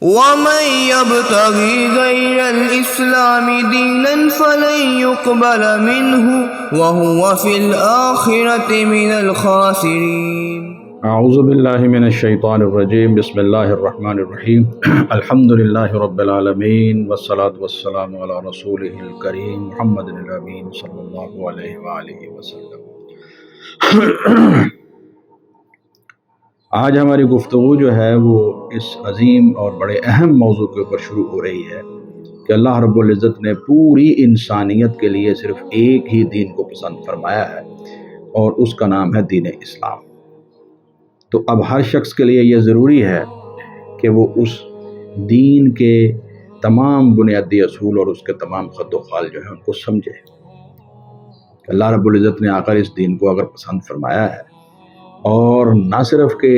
ومن يبتغي غير الإسلام دينا فلن يقبل منه وهو في الآخرة من الخاسرين. اعوذ باللہ من الشیطان الرجیم. بسم اللہ الرحمن الرحیم. الحمد للہ رب العالمین والصلاة والسلام علی رسولہ الکریم محمد الامین صلی اللہ علیہ وآلہ وسلم. آج ہماری گفتگو جو ہے وہ اس عظیم اور بڑے اہم موضوع کے اوپر شروع ہو رہی ہے کہ اللہ رب العزت نے پوری انسانیت کے لیے صرف ایک ہی دین کو پسند فرمایا ہے اور اس کا نام ہے دین اسلام. تو اب ہر شخص کے لیے یہ ضروری ہے کہ وہ اس دین کے تمام بنیادی اصول اور اس کے تمام خط و خال جو ہیں ان کو سمجھے. اللہ رب العزت نے آخر اس دین کو اگر پسند فرمایا ہے اور نہ صرف کہ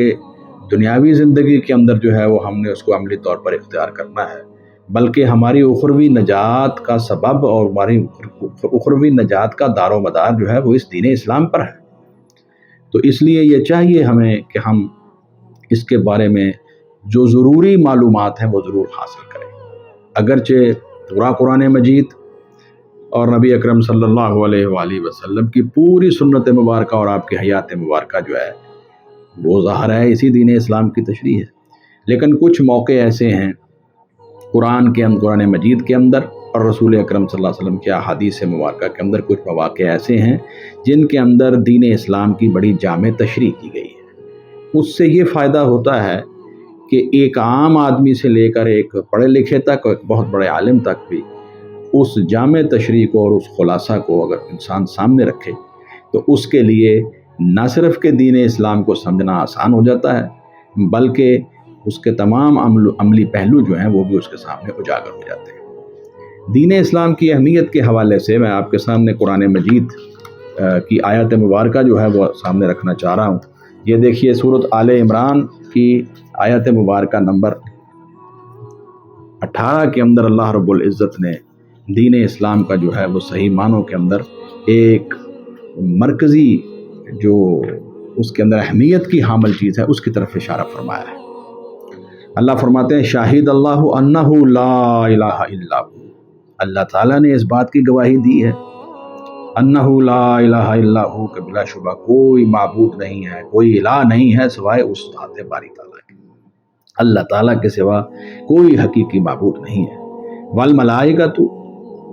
دنیاوی زندگی کے اندر جو ہے وہ ہم نے اس کو عملی طور پر اختیار کرنا ہے بلکہ ہماری اخروی نجات کا سبب اور ہماری اخروی نجات کا دار و مدار جو ہے وہ اس دین اسلام پر ہے. تو اس لیے یہ چاہیے ہمیں کہ ہم اس کے بارے میں جو ضروری معلومات ہیں وہ ضرور حاصل کریں. اگرچہ پورا قرآن مجید اور نبی اکرم صلی اللہ علیہ وآلہ وسلم کی پوری سنت مبارکہ اور آپ کی حیات مبارکہ جو ہے وہ ظاہر ہے اسی دین اسلام کی تشریح ہے، لیکن کچھ موقع ایسے ہیں قرآن مجید کے اندر اور رسول اکرم صلی اللہ علیہ وسلم کے احادیث مبارکہ کے اندر کچھ مواقع ایسے ہیں جن کے اندر دین اسلام کی بڑی جامع تشریح کی گئی ہے. اس سے یہ فائدہ ہوتا ہے کہ ایک عام آدمی سے لے کر ایک پڑھے لکھے تک اور ایک بہت بڑے عالم تک بھی اس جامع تشریح کو اور اس خلاصہ کو اگر انسان سامنے رکھے تو اس کے لیے نہ صرف کہ دین اسلام کو سمجھنا آسان ہو جاتا ہے بلکہ اس کے تمام عملی پہلو جو ہیں وہ بھی اس کے سامنے اجاگر ہو جاتے ہیں. دین اسلام کی اہمیت کے حوالے سے میں آپ کے سامنے قرآن مجید کی آیت مبارکہ جو ہے وہ سامنے رکھنا چاہ رہا ہوں. یہ دیکھیے سورۃ آل عمران کی آیت مبارکہ نمبر 18 کے اندر اللہ رب العزت نے دین اسلام کا جو ہے وہ صحیح معنوں کے اندر ایک مرکزی جو اس کے اندر اہمیت کی حامل چیز ہے اس کی طرف اشارہ فرمایا ہے. اللہ فرماتے ہیں شاہد اللہ انہ لا الہ الا ہو. اللہ تعالیٰ نے اس بات کی گواہی دی ہے انہ لا الہ الا ہو کہ بلا شبہ کوئی معبود نہیں ہے، کوئی الہ نہیں ہے سوائے اس ذات باری تعالیٰ کے. اللہ تعالیٰ کے سوا کوئی حقیقی معبود نہیں ہے. والملائکۃ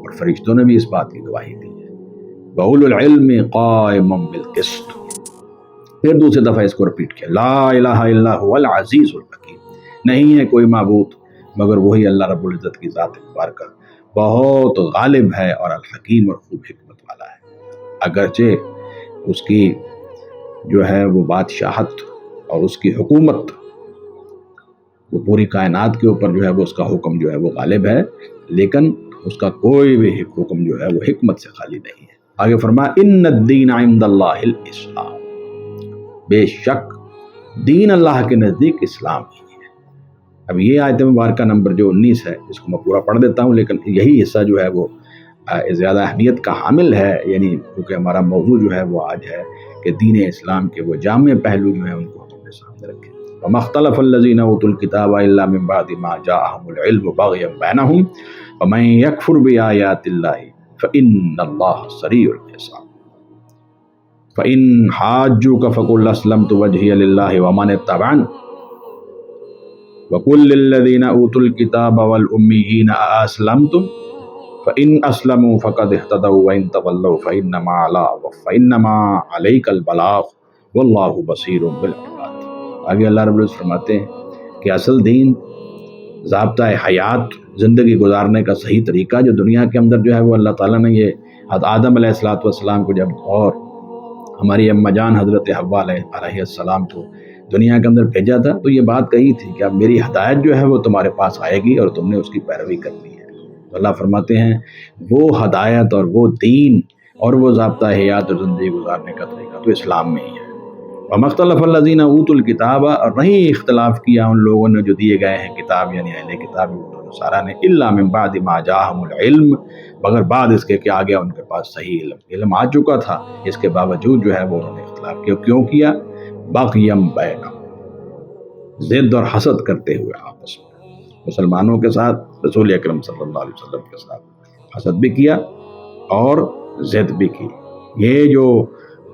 اور فرشتوں نے بھی اس بات کی گواہی دی ہے. وَأُولُو الْعِلْمِ قَائِمًا بِالْقِسْطِ. پھر دوسری دفعہ اس کو رپیٹ کیا لا الہ الا هو العزیز الحکیم. نہیں ہے کوئی معبود مگر وہی اللہ رب العزت کی ذات مبارکہ بہت غالب ہے اور الحکیم اور خوب حکمت والا ہے. اگرچہ اس کی جو ہے وہ بادشاہت اور اس کی حکومت وہ پوری کائنات کے اوپر جو ہے وہ اس کا حکم جو ہے وہ غالب ہے لیکن اس کا کوئی بھی حکم جو ہے وہ حکمت سے خالی نہیں ہے. آگے فرمایا ان الدین عند اللہ الاسلام. بے شک دین اللہ کے نزدیک اسلام ہی ہے. اب یہ آیت مبارکہ نمبر جو 19 ہے اس کو میں پورا پڑھ دیتا ہوں لیکن یہی حصہ جو ہے وہ زیادہ اہمیت کا حامل ہے، یعنی کیونکہ ہمارا موضوع جو ہے وہ آج ہے کہ دین اسلام کے وہ جامع پہلو جو ہیں ان کو ہم اپنے سامنے رکھیں. وما اختلف الذین اوتوا الکتاب الا من بعد ما جاءهم العلم بغیا بینہم ومن یکفر بآیات اللہ فإن اللہ سریع الحساب. فإن حاجوک فقل اسلمت وجہی للہ ومن اتبعني وقل للذین اوتوا الکتاب والامیین اسلمتم فإن اسلموا فقد اہتدوا وإن تولوا فإنما علیک البلاغ واللہ بصیر بالعباد. آگے اللہ رب العزت فرماتے ہیں کہ اصل دین ضابطۂ حیات زندگی گزارنے کا صحیح طریقہ جو دنیا کے اندر جو ہے وہ اللہ تعالیٰ نے یہ آدم علیہ السلام کو جب اور ہماری اماں جان حضرت حوا علیہ السلام کو دنیا کے اندر بھیجا تھا تو یہ بات کہی تھی کہ اب میری ہدایت جو ہے وہ تمہارے پاس آئے گی اور تم نے اس کی پیروی کرنی ہے. تو اللہ فرماتے ہیں وہ ہدایت اور وہ دین اور وہ ضابطۂ حیات اور زندگی گزارنے کا طریقہ تو اسلام میں ہی ہے. وما اختلف الذین اوتوا الکتاب اور نہیں اختلاف کیا ان لوگوں نے جو دیے گئے ہیں کتاب یعنی اہل کتاب سارا نے الا من بعد ما جاءهم العلم مگر بعد اس کے کہ آ گیا ان کے پاس صحیح علم آ چکا تھا اس کے باوجود جو ہے وہ انہوں نے اختلاف کیا. کیوں کیا؟ بغیم بینہم ضد اور حسد کرتے ہوئے آپس میں. مسلمانوں کے ساتھ، رسول اکرم صلی اللہ علیہ وسلم کے ساتھ حسد بھی کیا اور ضد بھی کی۔ یہ جو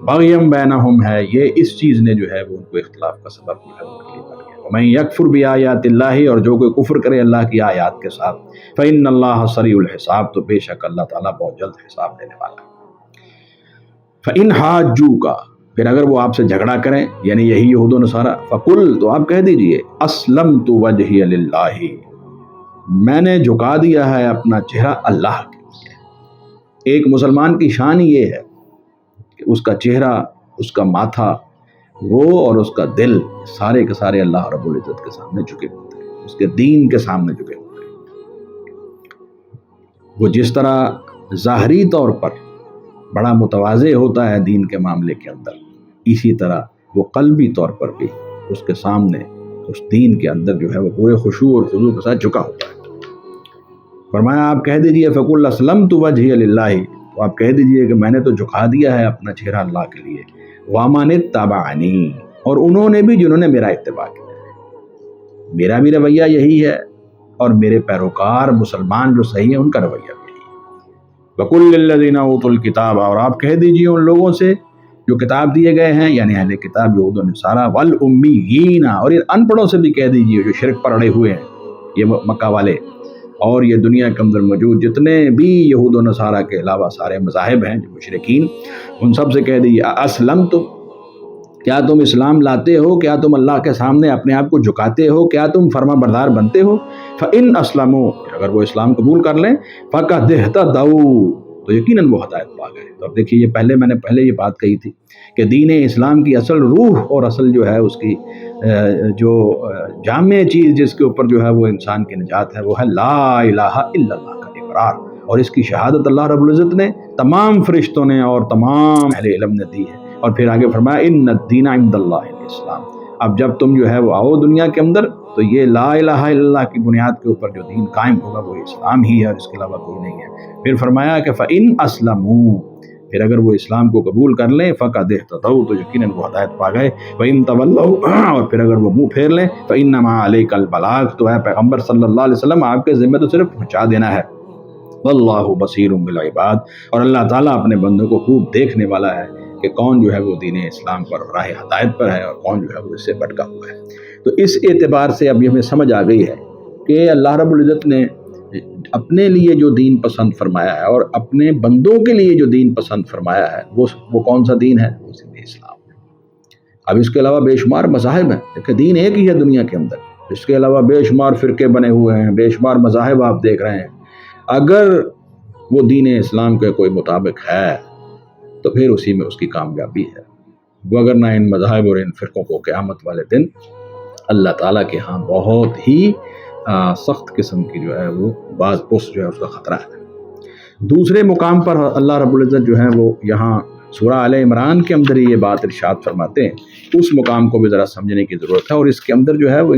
بغیم بینہم ہے، یہ اس چیز نے جو ہے وہ ان کو اختلاف کا سبب جو ہے ان کے لیے بن گیا۔ ومن یکفر بآیات اللہ، اور جو کوئی کفر کرے اللہ کی آیات کے ساتھ، فإن اللہ سریع الحساب، تو بے شک اللہ تعالیٰ بہت جلد حساب لینے والا ہے۔ فإن حاجوک، پھر اگر وہ آپ سے جھگڑا کریں، یعنی یہی یہود و نصارہ، فقل، تو آپ کہہ دیجئے اسلمت وجہی للہ، میں نے جھکا دیا ہے اپنا چہرہ اللہ کے لیے۔ ایک مسلمان کی شان یہ ہے کہ اس کا چہرہ، اس کا ماتھا، وہ اور اس کا دل سارے کے سارے اللہ رب العزت کے سامنے جھکے ہوتے ہیں، اس کے دین کے سامنے جھکے ہوتے ہیں۔ وہ جس طرح ظاہری طور پر بڑا متواضع ہوتا ہے دین کے معاملے کے اندر، اسی طرح وہ قلبی طور پر بھی اس کے سامنے، اس دین کے اندر جو ہے وہ پورے خشوع اور خضوع کے ساتھ جھکا ہوتا ہے۔ فرمایا آپ کہہ دیجئے فقل اسلمت وجہی للہ، تو آپ کہہ دیجئے کہ میں نے تو جھکا دیا ہے اپنا چہرہ اللہ کے لیے، ومن اتبعنی، اور انہوں نے بھی جنہوں نے میرا اتباع کیا، میرا بھی رویہ یہی ہے، اور میرے پیروکار مسلمان جو صحیح ہیں ان کا رویہ بھی یہی ہے۔ وقل للذین اوتوا الکتاب، اور آپ کہہ دیجئے ان لوگوں سے جو کتاب دیے گئے ہیں، یعنی اہل کتاب یہود و نصارہ، والامیین، اور ان ان پڑھوں سے بھی کہہ دیجئے جو شرک پر اڑے ہوئے ہیں، یہ مکہ والے اور یہ دنیا کے اندر موجود جتنے بھی یہود و نصارہ کے علاوہ سارے مذاہب ہیں جو مشرکین، ان سب سے کہہ دیجئے اسلمتم، کیا تم اسلام لاتے ہو؟ کیا تم اللہ کے سامنے اپنے آپ کو جھکاتے ہو؟ کیا تم فرما بردار بنتے ہو؟ فإن اسلموا، اگر وہ اسلام قبول کر لیں، فقد اہتدوا، تو یقیناً وہ ہدایت پا گئے۔ تو اب دیکھیے، یہ میں نے پہلے یہ بات کہی تھی کہ دین اسلام کی اصل روح اور اصل جو ہے اس کی جو جامع چیز جس کے اوپر جو ہے وہ انسان کی نجات ہے، وہ ہے لا الہ الا اللہ کا اقرار، اور اس کی شہادت اللہ رب العزت نے تمام فرشتوں نے اور تمام اہل علم نے دی ہے۔ اور پھر آگے فرمایا ان الدین عند اللہ الاسلام، اب جب تم جو ہے وہ آؤ دنیا کے اندر، تو یہ لا الہ الا اللہ کی بنیاد کے اوپر جو دین قائم ہوگا وہ اسلام ہی ہے، اور اس کے علاوہ کوئی نہیں ہے۔ پھر فرمایا کہ فإن اسلموا، پھر اگر وہ اسلام کو قبول کر لیں، فقد اہتدوا، تو یقیناً وہ ہدایت پا گئے۔ وإن تولوا، اور پھر اگر وہ منہ پھیر لیں، فإنما علیک البلاغ، تو اے پیغمبر صلی اللہ علیہ وسلم آپ کے ذمہ تو صرف پہنچا دینا ہے۔ واللہ بصیر بالعباد، اور اللہ تعالیٰ اپنے بندوں کو خوب دیکھنے والا ہے کہ کون جو ہے وہ دین اسلام پر راہ ہدایت پر ہے اور کون جو ہے وہ اس سے بھٹکا ہوا ہے۔ تو اس اعتبار سے اب یہ ہمیں سمجھ آ گئی ہے کہ اللہ رب العزت نے اپنے لیے جو دین پسند فرمایا ہے اور اپنے بندوں کے لیے جو دین پسند فرمایا ہے وہ کون سا دین ہے؟ وہ دین اسلام ہے۔ اب اس کے علاوہ بے شمار مذاہب ہیں، دیکھیں دین ایک ہی ہے دنیا کے اندر، اس کے علاوہ بے شمار فرقے بنے ہوئے ہیں، بے شمار مذاہب آپ دیکھ رہے ہیں۔ اگر وہ دین اسلام کے کوئی مطابق ہے تو پھر اسی میں اس کی کامیابی ہے، وگرنہ ان مذاہب اور ان فرقوں کو قیامت والے دن اللہ تعالیٰ کے ہاں بہت ہی سخت قسم کی جو ہے وہ بعض پوست جو ہے اس کا خطرہ ہے۔ دوسرے مقام پر اللہ رب العزت جو ہے وہ یہاں سورہ آل عمران کے اندر یہ بات ارشاد فرماتے ہیں، اس مقام کو بھی ذرا سمجھنے کی ضرورت ہے، اور اس کے اندر جو ہے وہ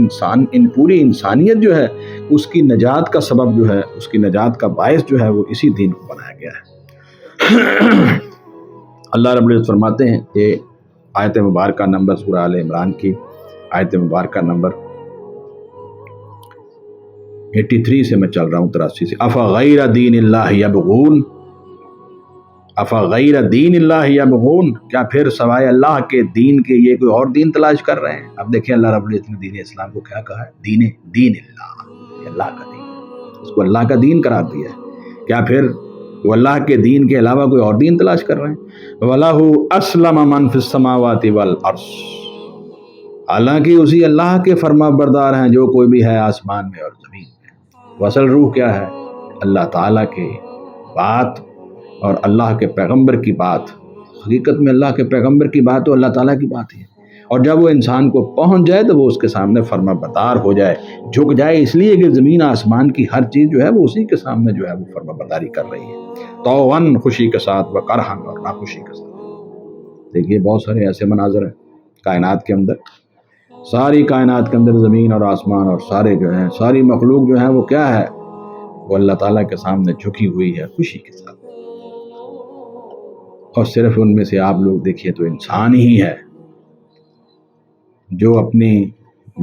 پوری انسانیت جو ہے اس کی نجات کا سبب جو ہے، اس کی نجات کا باعث جو ہے وہ اسی دین کو بنایا گیا ہے۔ اللہ رب العزت فرماتے ہیں کہ آیت مبارکہ نمبر سورہ آل عمران کی آیت مبارکہ نمبر 83 سے میں چل رہا ہوں 83 سے، افغیر دین اللہ یبغون، افغیر دین اللہ یبغون، کیا پھر سوائے اللہ کے دین کے یہ کوئی اور دین تلاش کر رہے ہیں؟ اب دیکھیں اللہ رب العزت نے دین اسلام کو کیا کہا ہے؟ دین اللہ، اللہ کا دین، اس کو اللہ کا دین قرار دیا ہے۔ کیا پھر وہ اللہ کے دین کے علاوہ کوئی اور دین تلاش کر رہے ہیں؟ وَلَهُ أَسْلَمَ مَنْ فِي السَّمَاوَاتِ وَالْأَرْضِ، حالانکہ اسی اللہ کے فرما بردار ہیں جو کوئی بھی ہے آسمان میں اور زمین میں۔ وہ اصل روح کیا ہے؟ اللہ تعالیٰ کی بات اور اللہ کے پیغمبر کی بات، حقیقت میں اللہ کے پیغمبر کی بات تو اللہ تعالیٰ کی بات ہے، اور جب وہ انسان کو پہنچ جائے تو وہ اس کے سامنے فرما بردار ہو جائے، جھک جائے، اس لیے کہ زمین آسمان کی ہر چیز جو ہے وہ اسی کے سامنے جو ہے وہ فرما برداری کر رہی ہے، طوعاً خوشی کے ساتھ، وکرہاً اور ناخوشی کے ساتھ۔ دیکھیے بہت سارے ایسے مناظر ہیں کائنات کے اندر، ساری کائنات کے اندر زمین اور آسمان اور سارے جو ہیں ساری مخلوق جو ہے وہ کیا ہے؟ وہ اللہ تعالیٰ کے سامنے جھکی ہوئی ہے خوشی کے ساتھ، اور صرف ان میں سے آپ لوگ دیکھیے تو انسان ہی ہے جو اپنی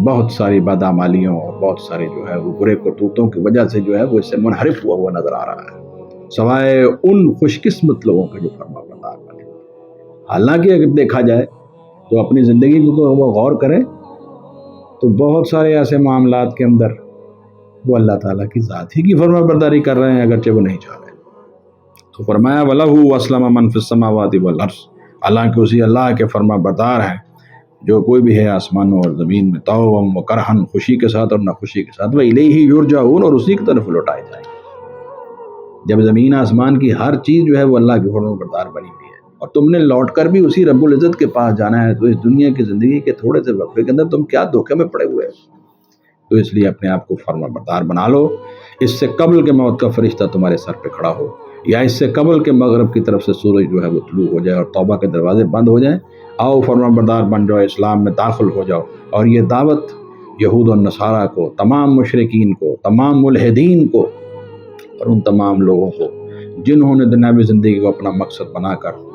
بہت ساری بدعمالیوں اور بہت سارے جو ہے وہ برے کرتوتوں کی وجہ سے جو ہے وہ اس سے منحرف ہوا ہوا نظر آ رہا ہے، سوائے ان خوش قسمت لوگوں کے جو فرما بردار بنے۔ حالانکہ اگر دیکھا جائے تو اپنی زندگی کو وہ غور کریں تو بہت سارے ایسے معاملات کے اندر وہ اللہ تعالیٰ کی ذات ہی کی فرما برداری کر رہے ہیں اگرچہ وہ نہیں چاہ رہے۔ تو فرمایا وَلَهُ وَأَسْلَمَ مَنْ فِي السَّمَاوَاتِ وَالْأَرْضِ، حالانکہ اسی اللہ کے فرما بردار ہیں جو کوئی بھی ہے آسمانوں اور زمین میں، طوعاً وکرہاً، خوشی کے ساتھ اور ناخوشی کے ساتھ، وَإِلَيْهِ يُرْجَعُونَ، اور اسی کی طرف لوٹائے جائیں گے۔ جب زمین آسمان کی ہر چیز جو ہے وہ اللہ کے فرما بردار بنی ہوئی ہے اور تم نے لوٹ کر بھی اسی رب العزت کے پاس جانا ہے، تو اس دنیا کی زندگی کے تھوڑے سے وقفے کے اندر تم کیا دھوکے میں پڑے ہوئے ہو؟ تو اس لیے اپنے آپ کو فرما بردار بنا لو، اس سے قبل کہ موت کا فرشتہ تمہارے سر پہ کھڑا ہو، یا اس سے قبل کہ مغرب کی طرف سے سورج جو ہے وہ طلوع ہو جائے اور توبہ کے دروازے بند ہو جائیں، آؤ فرما بردار بن جاؤ، اسلام میں داخل ہو جاؤ۔ اور یہ دعوت یہود و نصارہ کو، تمام مشرکین کو، تمام ملحدین کو اور ان تمام لوگوں کو جنہوں نے دنیاوی زندگی کو اپنا مقصد بنا کر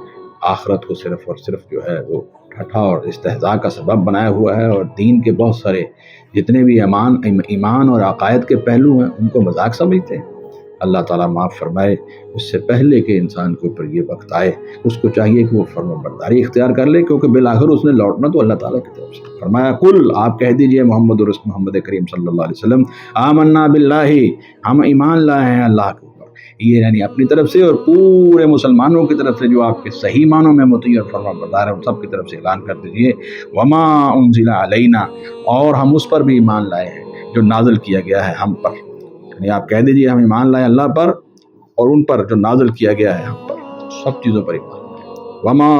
آخرت کو صرف اور صرف جو ہے وہ ٹھٹھا اور استہزاء کا سبب بنایا ہوا ہے، اور دین کے بہت سارے جتنے بھی ایمان اور عقائد کے پہلو ہیں ان کو مذاق سمجھتے ہیں۔ اللہ تعالیٰ معاف فرمائے، اس سے پہلے کہ انسان کے اوپر یہ وقت آئے اس کو چاہیے کہ وہ فرما برداری اختیار کر لے، کیونکہ بالآخر اس نے لوٹنا تو اللہ تعالیٰ کی طرف سے۔ فرمایا کل، آپ کہہ دیجئے محمد کریم صلی اللہ علیہ وسلم، آمنا باللہ، ہم ایمان لائے ہیں اللہ کے اوپر، یہ یعنی اپنی طرف سے اور پورے مسلمانوں کی طرف سے جو آپ کے صحیح معنوں میں مطیع اور فرما بردار ہیں، سب کی طرف سے اعلان کر دیجئے، وما انزل علینا، اور ہم اس پر بھی ایمان لائے ہیں جو نازل کیا گیا ہے ہم پر، یعنی آپ کہہ دیجئے ہم ایمان لائے اللہ پر اور ان پر جو نازل کیا گیا ہے ہم پر، سب چیزوں پر ایمان لائے۔ وما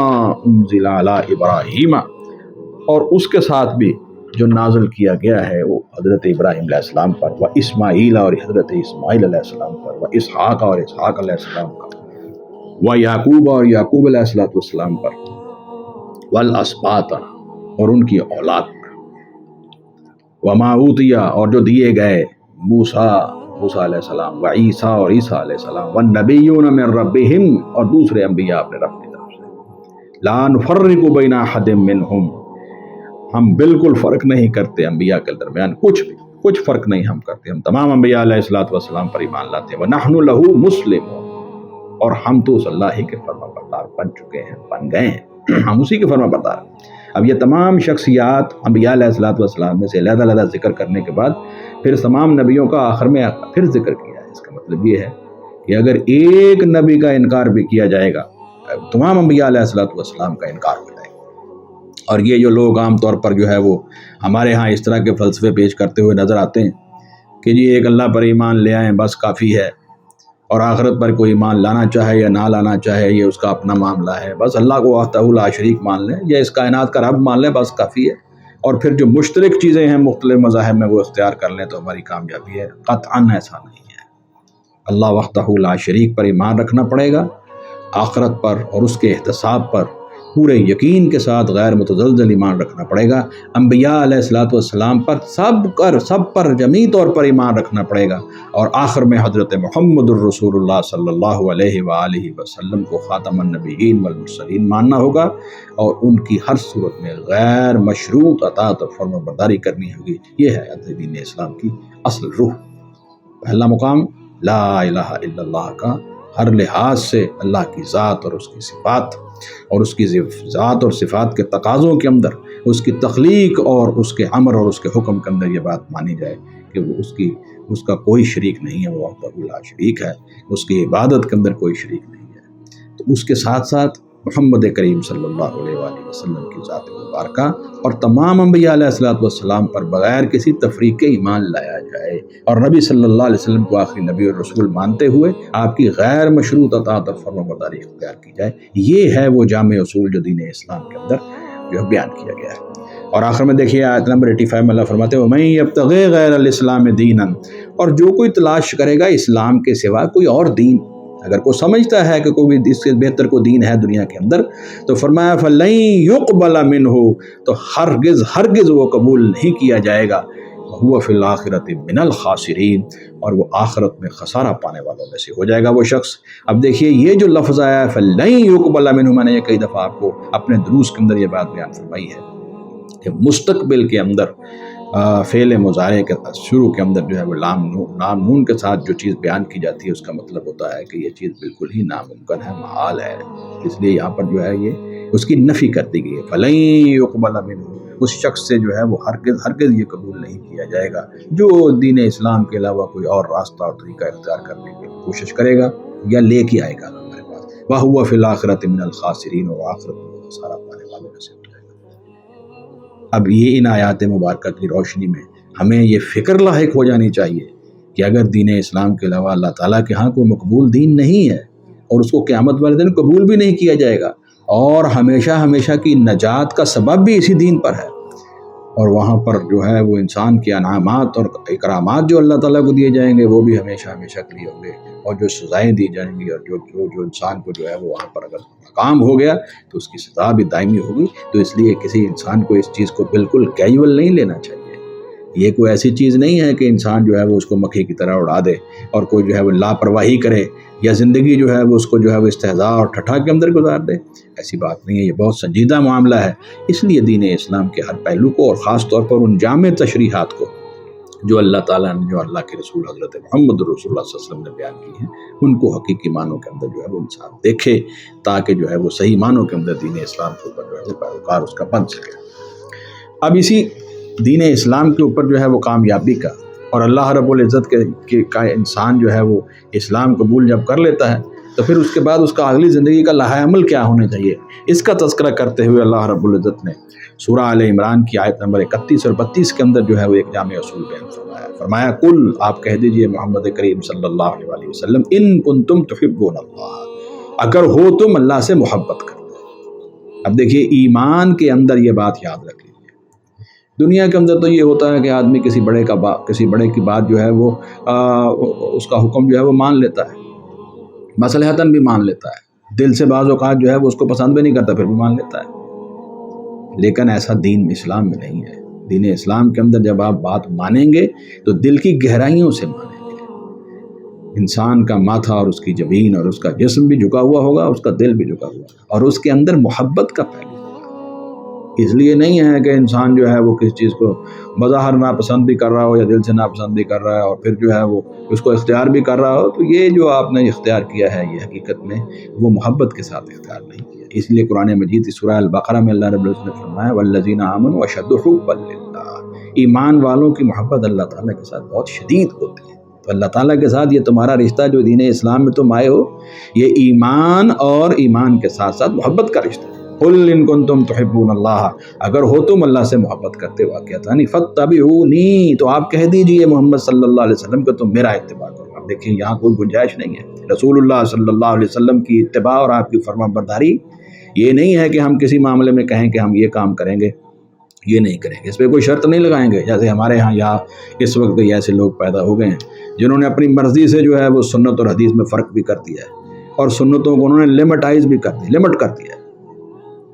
انزل علی ابراہیم، اور اس کے ساتھ بھی جو نازل کیا گیا ہے وہ حضرت ابراہیم علیہ السلام پر، و اسماعیل، اور حضرت اسماعیل علیہ السلام پر، و اسحاق، اور اسحاق علیہ السلام پر، و یعقوب، اور یعقوب علیہ السلام پر، والاسباط، اور ان کی اولاد پر، وما اوتیہ، اور جو دیے گئے موسیٰ علیہ السلام، و عیسیٰ، اور عیسیٰ علیہ السلام، والنبیون من ربہم، اور دوسرے انبیاء اپنے رب کی طرف سے، لا نفرق بین احد منہم، ہم بالکل فرق نہیں کرتے انبیاء کے درمیان، کچھ فرق نہیں ہم کرتے، ہم تمام انبیاء علیہ السلام پر ایمان لاتے ہیں، وَنَحْنُ لَهُ مُسْلِمُونَ، اور ہم تو اس اللہ ہی کے فرما بردار بن چکے ہیں، بن گئے ہیں، ہم اسی کے فرما بردار ہیں۔ اب یہ تمام شخصیات انبیاء علیہ السلام میں سے علیحدہ ذکر کرنے کے بعد پھر تمام نبیوں کا آخر میں پھر ذکر کیا ہے۔ اس کا مطلب یہ ہے کہ اگر ایک نبی کا انکار بھی کیا جائے گا، تمام انبیاء علیہ السلام کا انکار ہو جائے گا۔ اور یہ جو لوگ عام طور پر جو ہے وہ ہمارے ہاں اس طرح کے فلسفے پیش کرتے ہوئے نظر آتے ہیں کہ جی ایک اللہ پر ایمان لے آئیں بس کافی ہے، اور آخرت پر کوئی ایمان لانا چاہے یا نہ لانا چاہے یہ اس کا اپنا معاملہ ہے، بس اللہ کو وحدہ لا شریک مان لیں یا اس کائنات کا رب مان لیں بس کافی ہے، اور پھر جو مشترک چیزیں ہیں مختلف مذاہب میں وہ اختیار کر لیں تو ہماری کامیابی ہے۔ قطعاً ایسا نہیں ہے، اللہ وحدہ لا شریک پر ایمان رکھنا پڑے گا، آخرت پر اور اس کے احتساب پر پورے یقین کے ساتھ غیر متزلزل ایمان رکھنا پڑے گا، انبیاء علیہ السلام پر سب پر جمیع طور پر ایمان رکھنا پڑے گا، اور آخر میں حضرت محمد الرسول اللہ صلی اللہ علیہ وآلہ وسلم کو خاتم النبیین والمرسلین ماننا ہوگا، اور ان کی ہر صورت میں غیر مشروط اطاعت اور فرما برداری کرنی ہوگی۔ یہ ہے دین اسلام کی اصل روح۔ پہلا مقام لا الہ الا اللہ کا ہر لحاظ سے اللہ کی ذات اور اس کی صفات اور اس کی ذات اور صفات کے تقاضوں کے اندر اس کی تخلیق اور اس کے امر اور اس کے حکم کے اندر یہ بات مانی جائے کہ وہ اس کا کوئی شریک نہیں ہے، وہ وحدہ لا شریک ہے، اس کی عبادت کے اندر کوئی شریک نہیں ہے۔ تو اس کے ساتھ ساتھ محمد کریم صلی اللہ علیہ وآلہ وسلم کی ذات مبارکہ اور تمام انبیاء علیہ السلام پر بغیر کسی تفریق کے ایمان لایا جائے، اور نبی صلی اللہ علیہ وسلم کو آخری نبی اور رسول مانتے ہوئے آپ کی غیر مشروط اطاعت اور فرما برداری اختیار کی جائے۔ یہ ہے وہ جامع اصول جو دین اسلام کے اندر جو بیان کیا گیا ہے۔ اور آخر میں دیکھیے آیت نمبر 85 میں اللہ فرماتے ہیں وَمَن يَبْتَغِ غَيْرَ الْإِسْلَامِ دِينًا، اور جو کوئی تلاش کرے گا اسلام کے سوا کوئی اور دین، اگر کوئی سمجھتا ہے کہ کوئی اس سے بہتر کوئی دین ہے دنیا کے اندر، تو فرمایا فَلَن يُقْبَلَ مِنْهُ، تو ہرگز وہ قبول نہیں کیا جائے گا، وَهُوَ فِي الْآخِرَةِ مِنَ الْخَاسِرِينَ، اور وہ آخرت میں خسارہ پانے والوں میں سے ہو جائے گا وہ شخص۔ اب دیکھیے یہ جو لفظ آیا ہے فَلَن يُقْبَلَ مِنْهُ، میں نے یہ کئی دفعہ آپ کو اپنے دروس کے اندر یہ بات بیان فرمائی ہے کہ مستقبل کے اندر فعل مضارع کے شروع کے اندر جو ہے وہ لام نون کے ساتھ جو چیز بیان کی جاتی ہے اس کا مطلب ہوتا ہے کہ یہ چیز بالکل ہی ناممکن ہے، محال ہے، اس لیے یہاں پر جو ہے یہ اس کی نفی کر دی گئی ہے۔ فَلَن يُقْبَلَ مِنْهُ، اس شخص سے جو ہے وہ ہرگز یہ قبول نہیں کیا جائے گا جو دین اسلام کے علاوہ کوئی اور راستہ اور طریقہ اختیار کرنے کی کوشش کرے گا یا لے کے آئے گا ہمارے پاس۔ وَهُوَ فِي الْآخِرَةِ مِنَ الْخَاسِرِينَ، اور آخرت میں خسارہ پانے والوں میں سے ہو جائے گا۔ اب یہ ان آیات مبارکہ کی روشنی میں ہمیں یہ فکر لاحق ہو جانی چاہیے کہ اگر دین اسلام کے علاوہ اللہ تعالیٰ کے ہاں کوئی مقبول دین نہیں ہے اور اس کو قیامت والے دن قبول بھی نہیں کیا جائے گا، اور ہمیشہ ہمیشہ کی نجات کا سبب بھی اسی دین پر ہے، اور وہاں پر جو ہے وہ انسان کے انعامات اور اکرامات جو اللہ تعالیٰ کو دیے جائیں گے وہ بھی ہمیشہ ہمیشہ کے لیے ہوں گے، اور جو سزائیں دی جائیں گی اور جو انسان کو جو ہے وہ وہاں پر اگر ناکام ہو گیا تو اس کی سزا بھی دائمی ہوگی۔ تو اس لیے کسی انسان کو اس چیز کو بالکل کیجول نہیں لینا چاہیے۔ یہ کوئی ایسی چیز نہیں ہے کہ انسان جو ہے وہ اس کو مکھی کی طرح اڑا دے اور کوئی جو ہے وہ لاپرواہی کرے یا زندگی جو ہے وہ اس کو جو ہے وہ استہزاء اور ٹھٹھا کے اندر گزار دے۔ ایسی بات نہیں ہے، یہ بہت سنجیدہ معاملہ ہے۔ اس لیے دین اسلام کے ہر پہلو کو اور خاص طور پر ان جامع تشریحات کو جو اللہ تعالیٰ نے، جو اللہ کے رسول حضرت محمد رسول اللہ صلی اللہ علیہ وسلم نے بیان کی ہیں، ان کو حقیقی معنوں کے اندر جو ہے وہ انسان دیکھے تاکہ جو ہے وہ صحیح معنوں کے اندر دین اسلام کے اوپر جو ہے وہ پیروکار اس کا بن سکے۔ اب اسی دین اسلام کے اوپر جو ہے وہ کامیابی کا اور اللہ رب العزت کا انسان جو ہے وہ اسلام قبول جب کر لیتا ہے تو پھر اس کے بعد اس کا اگلی زندگی کا لائحہ عمل کیا ہونا چاہیے، اس کا تذکرہ کرتے ہوئے اللہ رب العزت نے سورہ آل عمران کی آیت نمبر 31 اور 32 کے اندر جو ہے وہ ایک جامع اصول بیان فرمایا کل، آپ کہہ دیجئے محمد کریم صلی اللہ علیہ وسلم، ان کنتم تحبون اللہ، اگر ہو تم اللہ سے محبت کرتے۔ اب دیکھیے ایمان کے اندر یہ بات یاد رکھ لیجیے۔ دنیا کے اندر تو یہ ہوتا ہے کہ آدمی کسی بڑے کی بات جو ہے وہ اس کا حکم جو ہے وہ مان لیتا ہے، مصلحتاً بھی مان لیتا ہے، دل سے بعض اوقات جو ہے وہ اس کو پسند بھی نہیں کرتا پھر بھی مان لیتا ہے، لیکن ایسا دین اسلام میں نہیں ہے۔ دین اسلام کے اندر جب آپ بات مانیں گے تو دل کی گہرائیوں سے مانیں گے۔ انسان کا ماتھا اور اس کی جبین اور اس کا جسم بھی جھکا ہوا ہوگا، اس کا دل بھی جھکا ہوا ہوگا، اور اس کے اندر محبت کا پہلو ہوگا۔ اس لیے نہیں ہے کہ انسان جو ہے وہ کس چیز کو بظاہر ناپسند بھی کر رہا ہو یا دل سے ناپسند بھی کر رہا ہے اور پھر جو ہے وہ اس کو اختیار بھی کر رہا ہو، تو یہ جو آپ نے اختیار کیا ہے یہ حقیقت میں وہ محبت کے ساتھ اختیار نہیں کیا۔ اس لیے قرآن مجید کی سورہ البقرہ میں اللہ رب العزت نے فرمایا والذین آمنوا اشد حبا للہ، ایمان والوں کی محبت اللہ تعالیٰ کے ساتھ بہت شدید ہوتی ہے۔ تو اللہ تعالیٰ کے ساتھ یہ تمہارا رشتہ جو دین اسلام میں تم آئے ہو، یہ ایمان اور ایمان کے ساتھ ساتھ محبت کا رشتہ ہے۔ قل ان کنتم تحبون اللہ، اگر ہو تم اللہ سے محبت کرتے واقعتاً، فاتبعونی، تو آپ کہہ دیجئے محمد صلی اللہ علیہ وسلم کہ تم میرا اتباع کرو۔ اب دیکھیں یہاں کوئی گنجائش نہیں ہے، رسول اللہ صلی اللہ علیہ وسلم کی اتباع اور آپ کی فرما برداری یہ نہیں ہے کہ ہم کسی معاملے میں کہیں کہ ہم یہ کام کریں گے، یہ نہیں کریں گے، اس پہ کوئی شرط نہیں لگائیں گے۔ جیسے ہمارے ہاں یہاں اس وقت ایسے لوگ پیدا ہو گئے ہیں جنہوں نے اپنی مرضی سے جو ہے وہ سنت اور حدیث میں فرق بھی کر دیا ہے، اور سنتوں کو انہوں نے لمٹ کر دیا ہے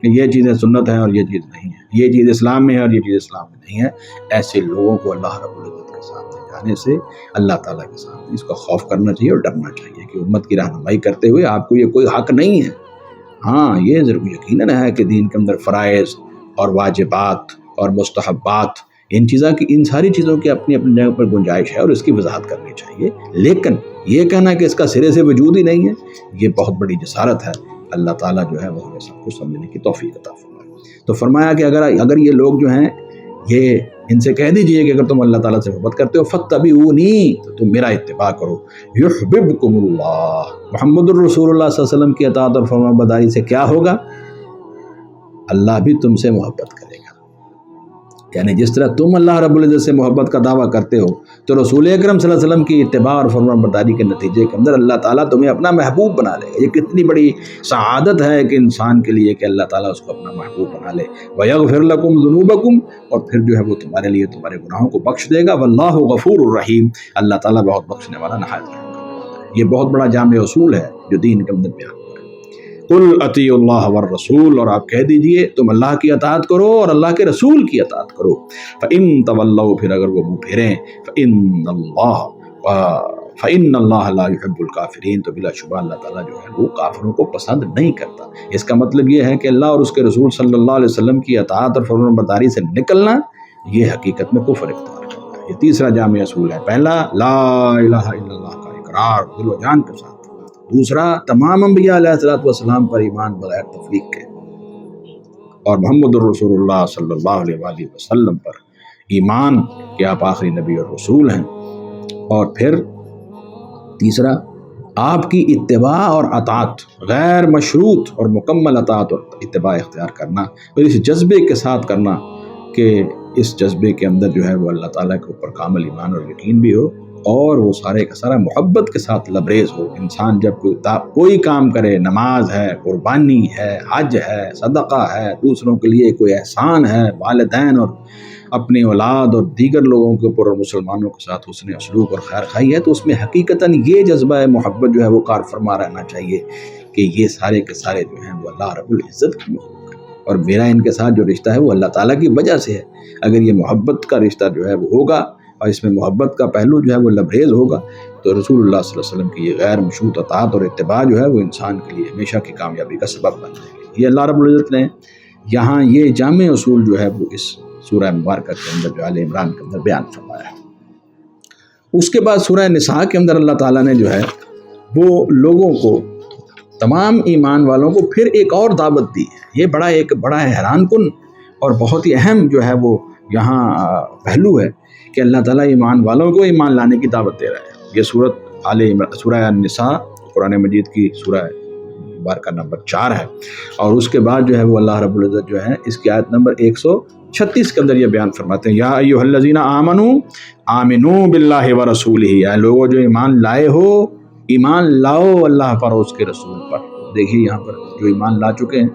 کہ یہ چیزیں سنت ہیں اور یہ چیز نہیں ہے، یہ چیز اسلام میں ہے اور یہ چیز اسلام میں نہیں ہے۔ ایسے لوگوں کو اللہ رب العزت کے سامنے جانے سے اللہ تعالیٰ کے سامنے اس کا خوف کرنا چاہیے اور ڈرنا چاہیے کہ امت کی رہنمائی کرتے ہوئے آپ کو یہ کوئی حق نہیں ہے۔ ہاں یہ ضرور یقیناً ہے کہ دین کے اندر فرائض اور واجبات اور مستحبات ان ساری چیزوں کی اپنی اپنی جگہ پر گنجائش ہے اور اس کی وضاحت کرنی چاہیے، لیکن یہ کہنا کہ اس کا سرے سے وجود ہی نہیں ہے یہ بہت بڑی جسارت ہے۔ اللہ تعالیٰ جو ہے وہ ہمیں سب کو سمجھنے کی توفیق عطا فرمائے۔ تو فرمایا کہ اگر یہ لوگ جو ہیں یہ ان سے کہہ دیجئے کہ اگر تم اللہ تعالیٰ سے محبت کرتے ہو فاتبعونی، تو تم میرا اتباع کرو، یحببکم اللہ، محمد الرسول اللہ صلی اللہ علیہ وسلم کی اطاعت اور فرما برداری سے کیا ہوگا؟ اللہ بھی تم سے محبت کرے گا۔ یعنی جس طرح تم اللہ رب العزت سے محبت کا دعویٰ کرتے ہو تو رسول اکرم صلی اللہ علیہ وسلم کی اتباع اور فرما برداری کے نتیجے کے اندر اللہ تعالیٰ تمہیں اپنا محبوب بنا لے گا۔ یہ کتنی بڑی سعادت ہے کہ انسان کے لیے کہ اللہ تعالیٰ اس کو اپنا محبوب بنا لے۔ وَيَغْفِرْ لَكُمْ ذُنُوبَكُمْ، اور پھر جو ہے وہ تمہارے لیے تمہارے گناہوں کو بخش دے گا۔ وَاللَّهُ غَفُورٌ رَحِيمٌ، اللہ تعالیٰ بہت بخشنے والا نہایت رحم کرنے والا ہے۔ یہ بہت بڑا جامع اصول ہے جو دین کے اندر بیان ہوا ہے۔ قل اطیعوا اللہ والرسول، اور آپ کہہ دیجئے تم اللہ کی اطاعت کرو اور اللہ کے رسول کی اطاعت کرو۔ فَإِن تَوَلَّوْا، پھر اگر وہ منہ پھیریں، فَإِنَّ اللَّهَ لَا يُحِبُّ الْكَافِرِينَ، تو بلا شبہ اللہ تعالیٰ جو ہے وہ کافروں کو پسند نہیں کرتا۔ اس کا مطلب یہ ہے کہ اللہ اور اس کے رسول صلی اللہ علیہ وسلم کی اطاعت اور فرمان برداری سے نکلنا یہ حقیقت میں کفر اختیار کرنا ہے۔ یہ تیسرا جامع اصول ہے۔ پہلا لا الہ الا اللہ کا اقرار دل و جان کے ساتھ، دوسرا تمام انبیاء علیہ الصلوۃ والسلام پر ایمان بغیر تفریق کے، اور محمد الرسول اللہ صلی اللہ علیہ وآلہ وسلم پر ایمان کہ آپ آخری نبی اور رسول ہیں، اور پھر تیسرا آپ کی اتباع اور اطاعت، غیر مشروط اور مکمل اطاعت اور اتباع اختیار کرنا، اور اس جذبے کے ساتھ کرنا کہ اس جذبے کے اندر جو ہے وہ اللہ تعالیٰ کے اوپر کامل ایمان اور یقین بھی ہو، اور وہ سارے کا سارا محبت کے ساتھ لبریز ہو۔ انسان جب کوئی کام کرے، نماز ہے، قربانی ہے، حج ہے، صدقہ ہے، دوسروں کے لیے کوئی احسان ہے، والدین اور اپنی اولاد اور دیگر لوگوں کے اوپر اور مسلمانوں کے ساتھ حسن سلوک اور خیر خواہی ہے، تو اس میں حقیقتاً یہ جذبہ محبت جو ہے وہ کار فرما رہنا چاہیے کہ یہ سارے کے سارے جو ہیں وہ اللہ رب العزت کی مخلوق ہے، اور میرا ان کے ساتھ جو رشتہ ہے وہ اللہ تعالیٰ کی وجہ سے ہے۔ اگر یہ محبت کا رشتہ جو ہے وہ ہوگا اور اس میں محبت کا پہلو جو ہے وہ لبریز ہوگا، تو رسول اللہ صلی اللہ علیہ وسلم کی یہ غیر مشروط اطاعت اور اتباع جو ہے وہ انسان کے لیے ہمیشہ کی کامیابی کا سبب بن جائے گی۔ یہ اللہ رب العزت نے یہاں یہ جامع اصول جو ہے وہ اس سورہ مبارکہ کے اندر جو آل عمران کے اندر بیان فرمایا ہے۔ اس کے بعد سورہ نساء کے اندر اللہ تعالیٰ نے جو ہے وہ لوگوں کو، تمام ایمان والوں کو پھر ایک اور دعوت دی ہے۔ یہ ایک بڑا حیران کن اور بہت ہی اہم جو ہے وہ یہاں پہلو ہے کہ اللہ تعالیٰ ایمان والوں کو ایمان لانے کی دعوت دے رہا ہے۔ یہ سورہ نساء قرآن مجید کی سورہ مبارکہ نمبر 4 ہے، اور اس کے بعد جو ہے وہ اللہ رب العزت جو ہے اس کی آیت نمبر 136 کے اندر یہ بیان فرماتے ہیں، یا ایھا الذین آمنوا آمنوا باللہ ورسولہ، اے لوگوں جو ایمان لائے ہو، ایمان لاؤ اللہ پر اور اس کے رسول پر۔ دیکھیے یہاں پر جو ایمان لا چکے ہیں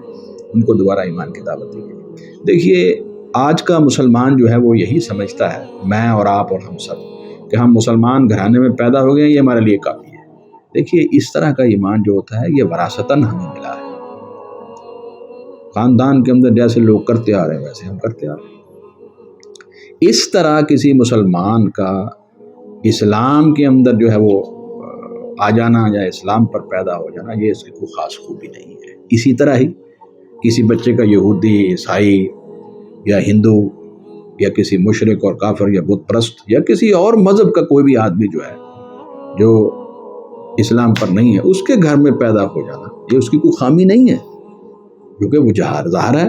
ان کو دوبارہ ایمان کی دعوت دی گئی۔ دیکھیے آج کا مسلمان جو ہے وہ یہی سمجھتا ہے، میں اور آپ اور ہم سب، کہ ہم مسلمان گھرانے میں پیدا ہو گئے ہیں، یہ ہمارے لیے کافی ہے۔ دیکھیے اس طرح کا ایمان جو ہوتا ہے یہ وراثتاً ہمیں ملا ہے، خاندان کے اندر جیسے لوگ کرتے آ رہے ہیں ویسے ہم کرتے آ رہے ہیں۔ اس طرح کسی مسلمان کا اسلام کے اندر جو ہے وہ آ جانا یا اسلام پر پیدا ہو جانا، یہ اس کی کوئی خاص خوبی نہیں ہے۔ اسی طرح ہی کسی بچے کا یہودی، عیسائی یا ہندو یا کسی مشرک اور کافر یا بت پرست یا کسی اور مذہب کا کوئی بھی آدمی جو ہے جو اسلام پر نہیں ہے، اس کے گھر میں پیدا ہو جانا یہ اس کی کوئی خامی نہیں ہے، کیونکہ وہ ظاہر ہے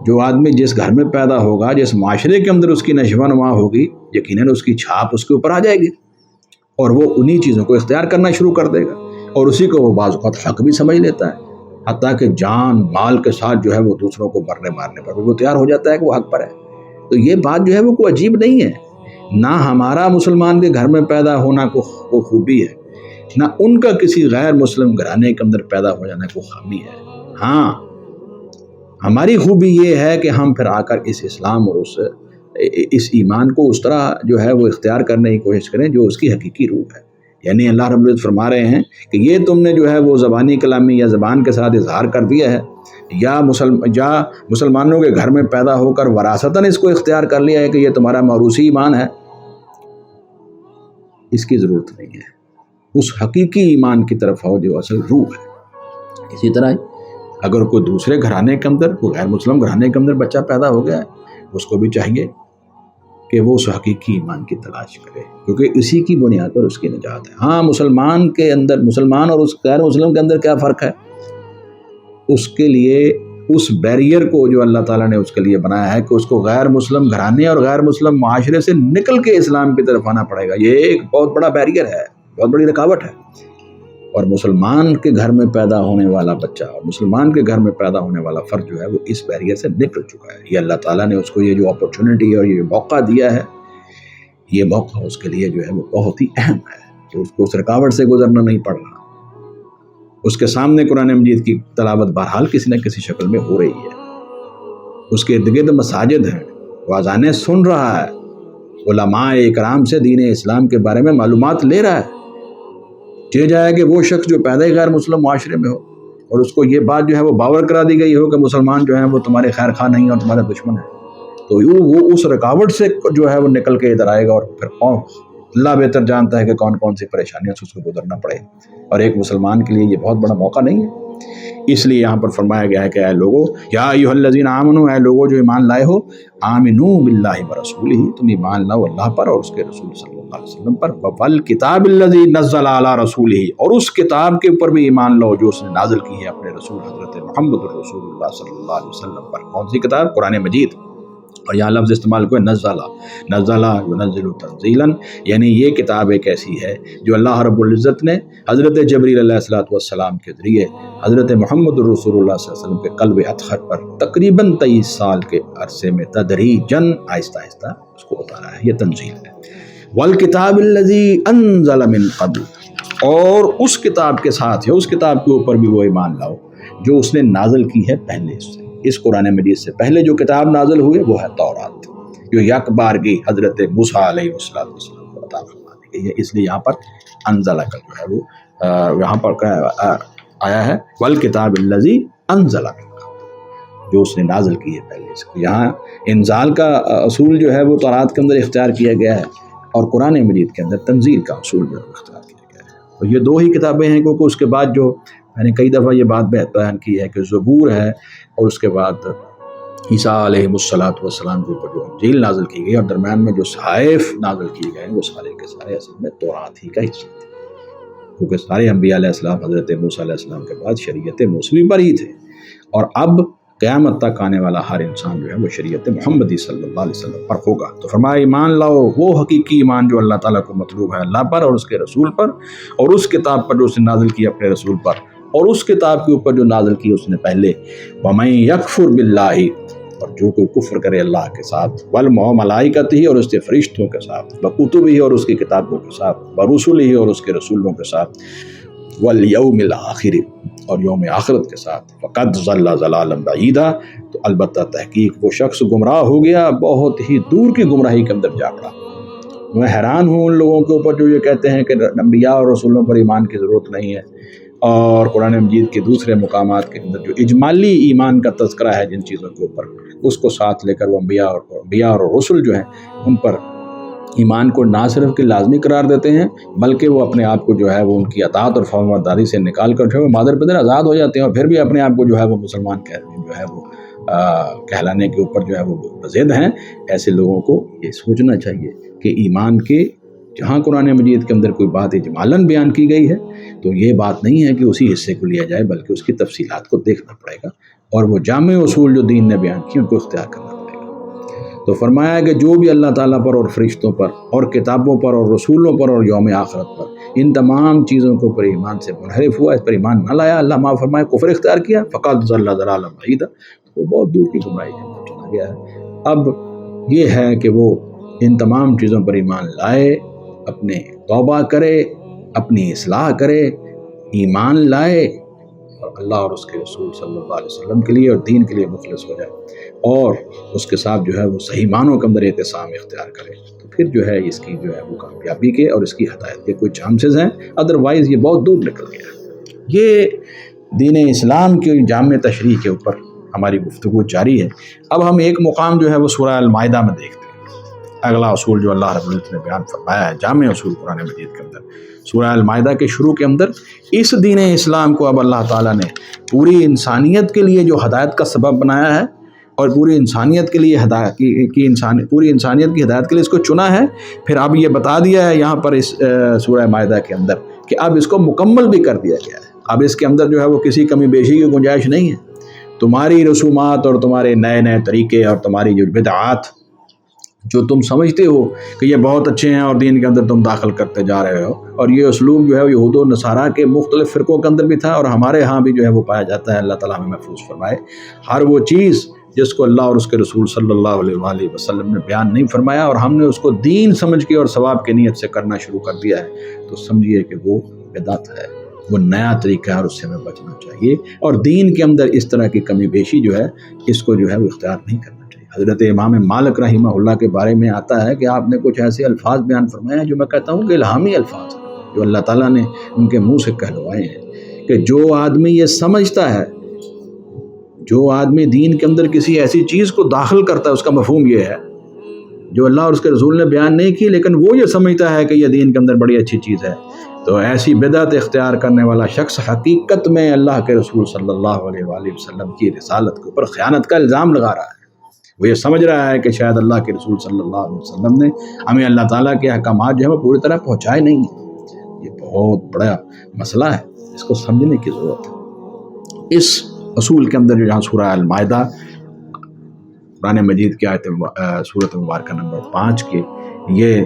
جو آدمی جس گھر میں پیدا ہوگا، جس معاشرے کے اندر اس کی نشو و نما ہوگی، یقیناً اس کی چھاپ اس کے اوپر آ جائے گی، اور وہ انہی چیزوں کو اختیار کرنا شروع کر دے گا، اور اسی کو وہ بعض اوقات حق بھی سمجھ لیتا ہے، حتیٰ کہ جان مال کے ساتھ جو ہے وہ دوسروں کو مرنے مارنے پر وہ تیار ہو جاتا ہے کہ وہ حق پر ہے۔ تو یہ بات جو ہے وہ کوئی عجیب نہیں ہے، نہ ہمارا مسلمان کے گھر میں پیدا ہونا کو خوبی ہے، نہ ان کا کسی غیر مسلم گھرانے کے اندر پیدا ہو جانا کو خامی ہے۔ ہاں ہماری خوبی یہ ہے کہ ہم پھر آ کر اس اسلام اور اس ایمان کو اس طرح جو ہے وہ اختیار کرنے کی کوشش کریں جو اس کی حقیقی روح ہے۔ یعنی اللہ رب العزت فرما رہے ہیں کہ یہ تم نے جو ہے وہ زبانی کلامی یا زبان کے ساتھ اظہار کر دیا ہے، یا مسلمانوں کے گھر میں پیدا ہو کر وراثتاً اس کو اختیار کر لیا ہے کہ یہ تمہارا موروثی ایمان ہے، اس کی ضرورت نہیں ہے۔ اس حقیقی ایمان کی طرف آؤ جو اصل روح ہے۔ اسی طرح اگر کوئی دوسرے گھرانے کے اندر، کوئی غیر مسلم گھرانے کے اندر بچہ پیدا ہو گیا ہے، اس کو بھی چاہیے کہ وہ اس حقیقی ایمان کی تلاش کرے، کیونکہ اسی کی بنیاد پر اس کی نجات ہے۔ ہاں مسلمان کے اندر، مسلمان اور اس غیر مسلم کے اندر کیا فرق ہے؟ اس کے لیے اس بیریئر کو جو اللہ تعالیٰ نے اس کے لیے بنایا ہے کہ اس کو غیر مسلم گھرانے اور غیر مسلم معاشرے سے نکل کے اسلام کی طرف آنا پڑے گا، یہ ایک بہت بڑا بیریئر ہے، بہت بڑی رکاوٹ ہے۔ اور مسلمان کے گھر میں پیدا ہونے والا بچہ اور مسلمان کے گھر میں پیدا ہونے والا فرد جو ہے وہ اس بیریئر سے نکل چکا ہے۔ یہ اللہ تعالیٰ نے اس کو یہ جو اپرچونٹی اور یہ موقع دیا ہے، یہ موقع اس کے لیے جو ہے وہ بہت ہی اہم ہے کہ اس کو اس رکاوٹ سے گزرنا نہیں پڑ رہا۔ اس کے سامنے قرآن مجید کی تلاوت بہرحال کسی نہ کسی شکل میں ہو رہی ہے، اس کے ارد گرد مساجد ہیں، وہ اذانیں سن رہا ہے، علماء اکرام سے دین اسلام کے بارے میں معلومات لے رہا ہے۔ چاہے جائے کہ وہ شخص جو پیدا ہی غیر مسلم معاشرے میں ہو اور اس کو یہ بات جو ہے وہ باور کرا دی گئی ہو کہ مسلمان جو ہیں وہ تمہارے خیر خواہ نہیں اور تمہارے دشمن ہیں، تو وہ اس رکاوٹ سے جو ہے وہ نکل کے ادھر آئے گا، اور پھر اللہ بہتر جانتا ہے کہ کون کون سی پریشانیوں سے اس کو گزرنا پڑے۔ اور ایک مسلمان کے لیے یہ بہت بڑا موقع نہیں ہے اس لیے یہاں پر فرمایا گیا ہے کہ اے لوگو یا ایھا الذین آمنو، اے لوگو جو ایمان لائے ہو، آمنو باللہ ورسولہ، تم ایمان لاؤ اللہ پر اور اس کے رسول صلی اللہ علیہ وسلم پر، والکتاب الذی نزل علی رسولہ، اور اس کتاب کے اوپر بھی ایمان لاؤ جو اس نے نازل کی ہے اپنے رسول حضرت محمد الرسول اللہ صلی اللہ علیہ وسلم پر۔ کون سی کتاب؟ قرآن مجید۔ اور یہاں لفظ استعمال کو نزلہ ینزل تنزیلا، یعنی یہ کتاب ایک ایسی ہے جو اللہ رب العزت نے حضرت جبریل علیہ السلام کے ذریعے حضرت محمد الرسول اللہ صلی اللہ علیہ وسلم کے قلب اطہر پر تقریباً 23 سال کے عرصے میں تدریجاً آہستہ آہستہ اس کو اتارا ہے، یہ تنزیل ہے۔ والکتاب الذی انزل من قبل، اور اس کتاب کے ساتھ ہے، اس کتاب کے اوپر بھی وہ ایمان لاؤ جو اس نے نازل کی ہے پہلے سے۔ اس قرآن مجید سے پہلے جو کتاب نازل ہوئی وہ ہے تورات، جو یک بار کی حضرت موسیٰ علیہ السلام کو عطا فرما دی گئی ہے۔ اس لیے یہاں پر انزلہ کا جو ہے وہ یہاں پر آیا ہے والکتاب الذی انزل من قبل، جو اس نے نازل کی ہے پہلے سے۔ یہاں انزال کا اصول جو ہے وہ تورات کے اندر اختیار کیا گیا ہے، اور قرآن مجید کے اندر تنزیل کا اصول جو ہے اختیار کیا گیا ہے۔ اور یہ دو ہی کتابیں ہیں، کیونکہ اس کے بعد جو میں نے کئی دفعہ یہ بات بیان کی ہے کہ زبور ہے، اور اس کے بعد عیسیٰ علیہ السلام کے اوپر جو انجیل نازل کی گئی، اور درمیان میں جو صحائف نازل کیے گئے وہ سارے کے سارے اصل میں تورات ہی کا حصہ تھے، کیونکہ سارے انبیاء علیہ السلام حضرت موسیٰ علیہ السلام کے بعد شریعت موسوی پر ہی تھے، اور اب قیامت تک آنے والا ہر انسان جو ہے وہ شریعت محمدی صلی اللہ علیہ وسلم پر ہوگا۔ تو فرمایا ایمان لاؤ وہ حقیقی ایمان جو اللہ تعالیٰ کو مطلوب ہے، اللہ پر اور اس کے رسول پر، اور اس کتاب پر جو اس نے نازل کی اپنے رسول پر، اور اس کتاب کے اوپر جو نازل کی اس نے پہلے۔ وَمَن يَكْفُرْ بِاللَّهِ، اور جو کوئی کفر کرے اللہ کے ساتھ، وَالْمَلَائِكَتِهِ، اور اس کے فرشتوں کے ساتھ، وَكُتُبِهِ، اور اس کی کتابوں کے ساتھ، وَرُسُلِهِ، اور اس کے رسولوں کے ساتھ، وَالْيَوْمِ الْآخِرِ، اور یوم آخرت کے ساتھ، فَقَدْ ضَلَّ ضَلَالًا بَعِيدًا، تو البتہ تحقیق وہ شخص گمراہ ہو گیا، بہت ہی دور کی گمراہی کے اندر جا پڑا۔ میں حیران ہوں ان لوگوں کے اوپر جو یہ کہتے ہیں کہ انبیاء اور رسولوں پر ایمان کی ضرورت نہیں ہے، اور قرآن مجید کے دوسرے مقامات کے اندر جو اجمالی ایمان کا تذکرہ ہے جن چیزوں کے اوپر، اس کو ساتھ لے کر وہ انبیاء اور رسول جو ہیں ان پر ایمان کو نہ صرف کہ لازمی قرار دیتے ہیں، بلکہ وہ اپنے آپ کو جو ہے وہ ان کی اطاعت اور فرمانبرداری سے نکال کر جو ہے مادر پدر آزاد ہو جاتے ہیں، اور پھر بھی اپنے آپ کو جو ہے وہ مسلمان جو ہے وہ کہلانے کے اوپر جو ہے وہ ضد ہیں۔ ایسے لوگوں کو یہ سوچنا چاہیے کہ ایمان کے جہاں قرآن مجید کے اندر کوئی بات اجمالاً بیان کی گئی ہے تو یہ بات نہیں ہے کہ اسی حصے کو لیا جائے، بلکہ اس کی تفصیلات کو دیکھنا پڑے گا، اور وہ جامع اصول جو دین نے بیان کی ان کو اختیار کرنا پڑے گا۔ تو فرمایا ہے کہ جو بھی اللہ تعالیٰ پر اور فرشتوں پر اور کتابوں پر اور رسولوں پر اور یوم آخرت پر ان تمام چیزوں کے اوپر ایمان سے منحرف ہوا، اس پر ایمان نہ لایا، اللہ معاف فرمائے کفر اختیار کیا، فقد ضل ضلالا بعیدا، تو وہ بہت دور کی گمراہی کے اندر چلا گیا ہے۔ اب یہ ہے کہ وہ ان تمام چیزوں پر ایمان لائے، اپنے توبہ کرے، اپنی اصلاح کرے، ایمان لائے، اور اللہ اور اس کے رسول صلی اللہ علیہ وسلم کے لیے اور دین کے لیے مخلص ہو جائے، اور اس کے ساتھ جو ہے وہ صحیح معنوں کے اندر اعتصام اختیار کرے، تو پھر جو ہے اس کی جو ہے وہ کامیابی کے اور اس کی ہدایت کے کوئی چانسز ہیں، ادروائز یہ بہت دور نکل گیا ہے۔ یہ دین اسلام کی جامع تشریح کے اوپر ہماری گفتگو جاری ہے۔ اب ہم ایک مقام جو ہے وہ سورہ المائدہ میں دیکھتے ہیں، اگلا اصول جو اللہ رب العزت نے بیان فرمایا ہے جامع اصول قرآن مجید کے اندر، سورہ المائدہ کے شروع کے اندر اس دین اسلام کو اب اللہ تعالیٰ نے پوری انسانیت کے لیے جو ہدایت کا سبب بنایا ہے، اور پوری انسانیت کے لیے پوری انسانیت کی ہدایت کے لیے اس کو چنا ہے، پھر اب یہ بتا دیا ہے یہاں پر اس سورہ مائدہ کے اندر کہ اب اس کو مکمل بھی کر دیا گیا ہے، اب اس کے اندر جو ہے وہ کسی کمی بیشی کی گنجائش نہیں ہے۔ تمہاری رسومات اور تمہارے نئے نئے طریقے اور تمہاری جو بدعات جو تم سمجھتے ہو کہ یہ بہت اچھے ہیں اور دین کے اندر تم داخل کرتے جا رہے ہو، اور یہ اسلوب جو ہے یہود و نصارہ کے مختلف فرقوں کے اندر بھی تھا اور ہمارے ہاں بھی جو ہے وہ پایا جاتا ہے، اللہ تعالیٰ ہمیں محفوظ فرمائے۔ ہر وہ چیز جس کو اللہ اور اس کے رسول صلی اللہ علیہ وآلہ وسلم نے بیان نہیں فرمایا اور ہم نے اس کو دین سمجھ کے اور ثواب کی نیت سے کرنا شروع کر دیا ہے، تو سمجھیے کہ وہ بدعت ہے، وہ نیا طریقہ ہے اور اس سے ہمیں بچنا چاہیے، اور دین کے اندر اس طرح کی کمی بیشی جو ہے اس کو جو ہے وہ اختیار نہیں کرنا چاہیے۔ حضرت امام مالک رحمہ اللہ کے بارے میں آتا ہے کہ آپ نے کچھ ایسے الفاظ بیان فرمائے ہیں جو میں کہتا ہوں کہ الہامی الفاظ ہیں، جو اللہ تعالیٰ نے ان کے منہ سے کہلوائے ہیں، کہ جو آدمی یہ سمجھتا ہے، جو آدمی دین کے اندر کسی ایسی چیز کو داخل کرتا ہے، اس کا مفہوم یہ ہے جو اللہ اور اس کے رسول نے بیان نہیں کی، لیکن وہ یہ سمجھتا ہے کہ یہ دین کے اندر بڑی اچھی چیز ہے، تو ایسی بدعت اختیار کرنے والا شخص حقیقت میں اللہ کے رسول صلی اللہ علیہ وآلہ وسلم کی رسالت کے اوپر خیانت کا الزام لگا رہا ہے۔ وہ یہ سمجھ رہا ہے کہ شاید اللہ کے رسول صلی اللہ علیہ وسلم نے ہمیں اللہ تعالیٰ کے احکامات جو ہیں وہ پوری طرح پہنچائے نہیں ہیں۔ یہ بہت بڑا مسئلہ ہے، اس کو سمجھنے کی ضرورت ہے۔ اس اصول کے اندر جو یہاں سورہ المائدہ قرآن مجید کی سورت مبارکہ نمبر 5 کے یہ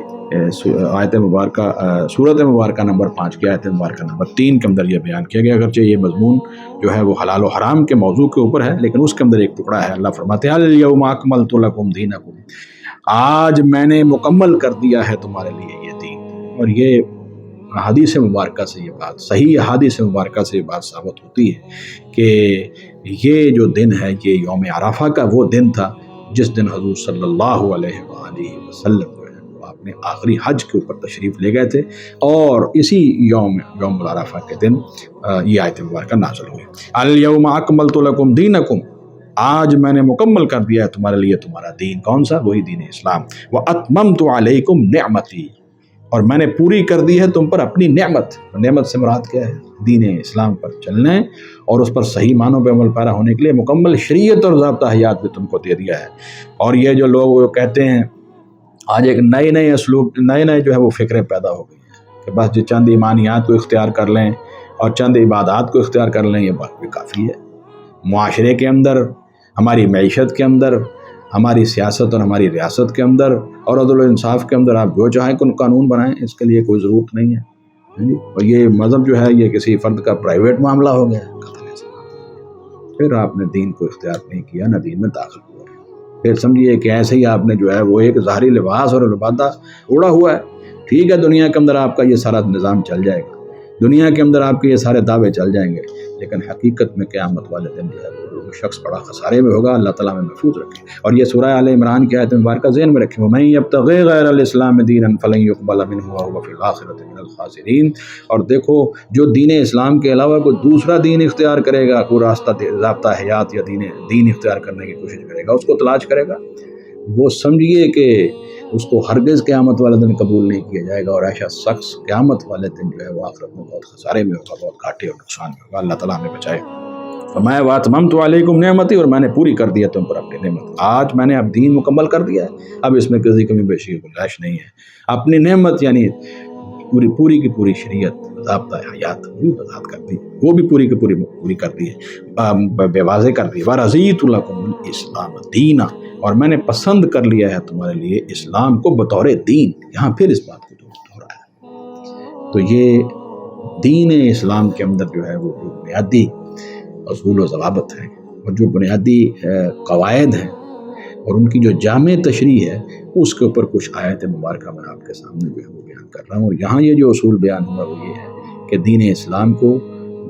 آیت مبارکہ سورت مبارکہ نمبر 5 کی آیت مبارکہ نمبر 3 کے اندر یہ بیان کیا گیا، اگرچہ یہ مضمون جو ہے وہ حلال و حرام کے موضوع کے اوپر ہے، لیکن اس کے اندر ایک ٹکڑا ہے۔ اللہ فرماتے ہیں الیوم اکملت لکم دینکم، آج میں نے مکمل کر دیا ہے تمہارے لیے یہ دین۔ اور یہ حدیث مبارکہ سے یہ بات، صحیح حدیث مبارکہ سے یہ بات ثابت ہوتی ہے کہ یہ جو دن ہے یہ یوم عرفہ کا وہ دن تھا جس دن حضور صلی اللہ علیہ وآلہ وسلم جو ہے وہ اپنے آخری حج کے اوپر تشریف لے گئے تھے، اور اسی یوم عرفہ کے دن یہ آیت مبارکہ نازل ہوئی۔ الیوم اکملت لکم دینکم، آج میں نے مکمل کر دیا ہے تمہارے لیے تمہارا دین، کون سا؟ وہی دین اسلام۔ واتممت علیکم نعمتی، اور میں نے پوری کر دی ہے تم پر اپنی نعمت۔ نعمت سے مراد کیا ہے؟ دین اسلام پر چلنے اور اس پر صحیح معنوں پہ عمل پیرا ہونے کے لیے مکمل شریعت اور ضابطہ حیات بھی تم کو دے دیا ہے۔ اور یہ جو لوگ کہتے ہیں آج ایک نئے اسلوب، نئے جو ہے وہ فکریں پیدا ہو گئی ہیں کہ بس جو چند ایمانیات کو اختیار کر لیں اور چند عبادات کو اختیار کر لیں یہ بات بھی کافی ہے۔ معاشرے کے اندر، ہماری معیشت کے اندر، ہماری سیاست اور ہماری ریاست کے اندر اور عدل و انصاف کے اندر آپ جو چاہیں قانون بنائیں، اس کے لیے کوئی ضرورت نہیں ہے۔ اور یہ مذہب جو ہے یہ کسی فرد کا پرائیویٹ معاملہ ہو گیا ہے، پھر آپ نے دین کو اختیار نہیں کیا، نہ دین میں داخل ہوا، پھر سمجھیے کہ ایسے ہی آپ نے جو ہے وہ ایک ظاہری لباس اور لبادہ اوڑا ہوا ہے۔ ٹھیک ہے، دنیا کے اندر آپ کا یہ سارا نظام چل جائے گا، دنیا کے اندر آپ کے یہ سارے دعوے چل جائیں گے، لیکن حقیقت میں قیامت والے دن جو ہے وہ شخص بڑا خسارے میں ہوگا۔ اللہ تعالیٰ میں محفوظ رکھے۔ اور یہ سورہ آل عمران کی آیت مبارکہ ذہن میں رکھیں، وَمَن يَبْتَغِ غَيْرَ الْإِسْلَامِ دِينًا فَلَن يُقْبَلَ مِنْهُ وَهُوَ فِي الْآخِرَةِ مِنَ الْخَاسِرِينَ۔ اور دیکھو، جو دین اسلام کے علاوہ کوئی دوسرا دین اختیار کرے گا، کوئی راستہ ضابطہ حیات یا دین اختیار کرنے کی کوشش کرے گا، اس کو تلاش کرے گا، وہ سمجھیے کہ اس کو ہرگز قیامت والے دن قبول نہیں کیا جائے گا، اور ایسا شخص قیامت والے دن جو ہے وہ آخرت میں بہت خسارے میں ہوگا، بہت گھاٹے اور نقصان میں ہوگا۔ اللہ تعالیٰ ہمیں بچائے۔ فرمایا واتممت علیکم نعمتی، اور میں نے پوری کر دیا تم پر اپنی نعمت۔ آج میں نے اب دین مکمل کر دیا ہے، اب اس میں کسی کمی بیشی کی گنجائش نہیں ہے۔ اپنی نعمت یعنی پوری کی پوری شریعت، ضابطہ حیات بھی وضاحت کر دی، وہ بھی پوری کی پوری کر دی ہے، بے واضح کر دی۔ وَرَضِيتُ لَكُمُ الْإِسْلَامَ دِينًا، اور میں نے پسند کر لیا ہے تمہارے لیے اسلام کو بطور دین۔ یہاں پھر اس بات کو دہرایا ہے۔ تو یہ دین اسلام کے اندر جو ہے وہ بنیادی اصول و ضوابط ہیں، اور جو بنیادی قواعد ہیں اور ان کی جو جامع تشریح ہے، اس کے اوپر کچھ آیت مبارکہ میں آپ کے سامنے جو ہے وہ بیان کر رہا ہوں۔ اور یہاں یہ جو اصول بیان ہوا وہ یہ ہے کہ دین اسلام کو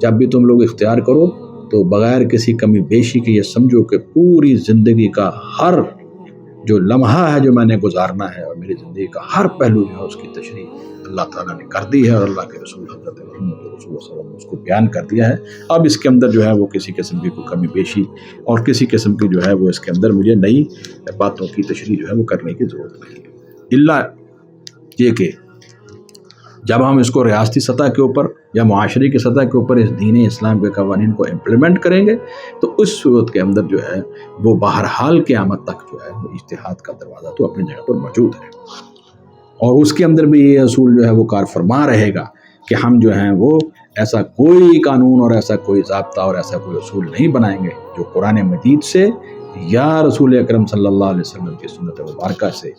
جب بھی تم لوگ اختیار کرو تو بغیر کسی کمی بیشی کے یہ سمجھو کہ پوری زندگی کا ہر جو لمحہ ہے جو میں نے گزارنا ہے، اور میری زندگی کا ہر پہلو جو ہے اس کی تشریح اللہ تعالیٰ نے کر دی ہے، اور اللہ کے رسول حضرت محمد رسول صلی اللہ علیہ وسلم نے اس کو بیان کر دیا ہے۔ اب اس کے اندر جو ہے وہ کسی قسم کی کوئی کمی بیشی اور کسی قسم کی جو ہے وہ اس کے اندر مجھے نئی باتوں کی تشریح جو ہے وہ کرنے کی ضرورت نہیں ہے، الا یہ کہ جب ہم اس کو ریاستی سطح کے اوپر یا معاشرے کی سطح کے اوپر اس دین اسلام کے قوانین کو امپلیمنٹ کریں گے تو اس صورت کے اندر جو ہے وہ بہرحال قیامت تک جو ہے وہ اجتہاد کا دروازہ تو اپنی جگہ پر موجود ہے، اور اس کے اندر بھی یہ اصول جو ہے وہ کار فرما رہے گا کہ ہم جو ہیں وہ ایسا کوئی قانون اور ایسا کوئی ضابطہ اور ایسا کوئی اصول نہیں بنائیں گے جو قرآن مجید سے یا رسول اکرم صلی اللہ علیہ وسلم کی سنت مبارکہ سے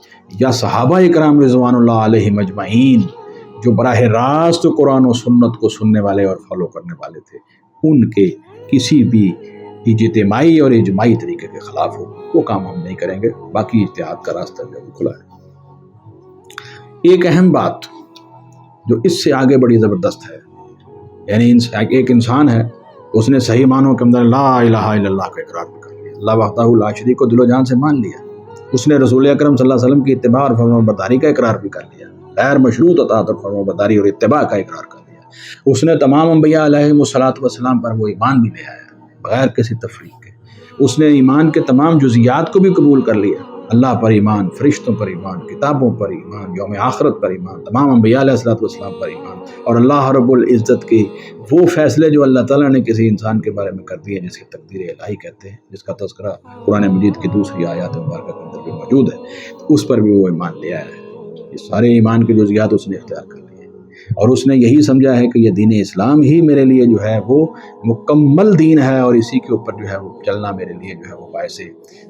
یا صحابہ اکرام رضوان اللہ علیہم اجمعین جو براہ راست قرآن و سنت کو سننے والے اور فالو کرنے والے تھے، ان کے کسی بھی اجتماعی اور اجماعی طریقے کے خلاف ہو، وہ کام ہم نہیں کریں گے۔ باقی اجتہاد کا راستہ جو ہے کھلا ہے۔ ایک اہم بات جو اس سے آگے بڑی زبردست ہے، یعنی ایک انسان ہے، اس نے صحیح معنوں کے اندر لا الہ الا اللہ کا اقرار بھی کر لیا، اللہ وحدہ لا شریک کو دل و جان سے مان لیا، اس نے رسول اکرم صلی اللہ علیہ وسلم کی اتباع اور فرمانبرداری کا اقرار بھی کر لیا، غیر مشروط اطاعت اور فرمانبرداری اور اتباع کا اقرار کر لیا، اس نے تمام انبیاء علیہم الصلوۃ والسلام پر وہ ایمان بھی لے آیا بغیر کسی تفریق کے، اس نے ایمان کے تمام جزیات کو بھی قبول کر لیا، اللہ پر ایمان، فرشتوں پر ایمان، کتابوں پر ایمان، یوم آخرت پر ایمان، تمام انبیاء علیہ الصلوۃ والسلام پر ایمان، اور اللہ رب العزت کے وہ فیصلے جو اللہ تعالیٰ نے کسی انسان کے بارے میں کر دیے جس کی تقدیر الہی کہتے ہیں، جس کا تذکرہ قرآن مجید کی دوسری آیات مبارکہ کے اندر بھی موجود ہے، تو اس پر بھی وہ ایمان لے آیا ہے۔ یہ سارے ایمان کے جزیات اس نے اختیار کر لیے، اور اس نے یہی سمجھا ہے کہ یہ دین اسلام ہی میرے لیے جو ہے وہ مکمل دین ہے، اور اسی کے اوپر جو ہے وہ چلنا میرے لیے جو ہے وہ باعث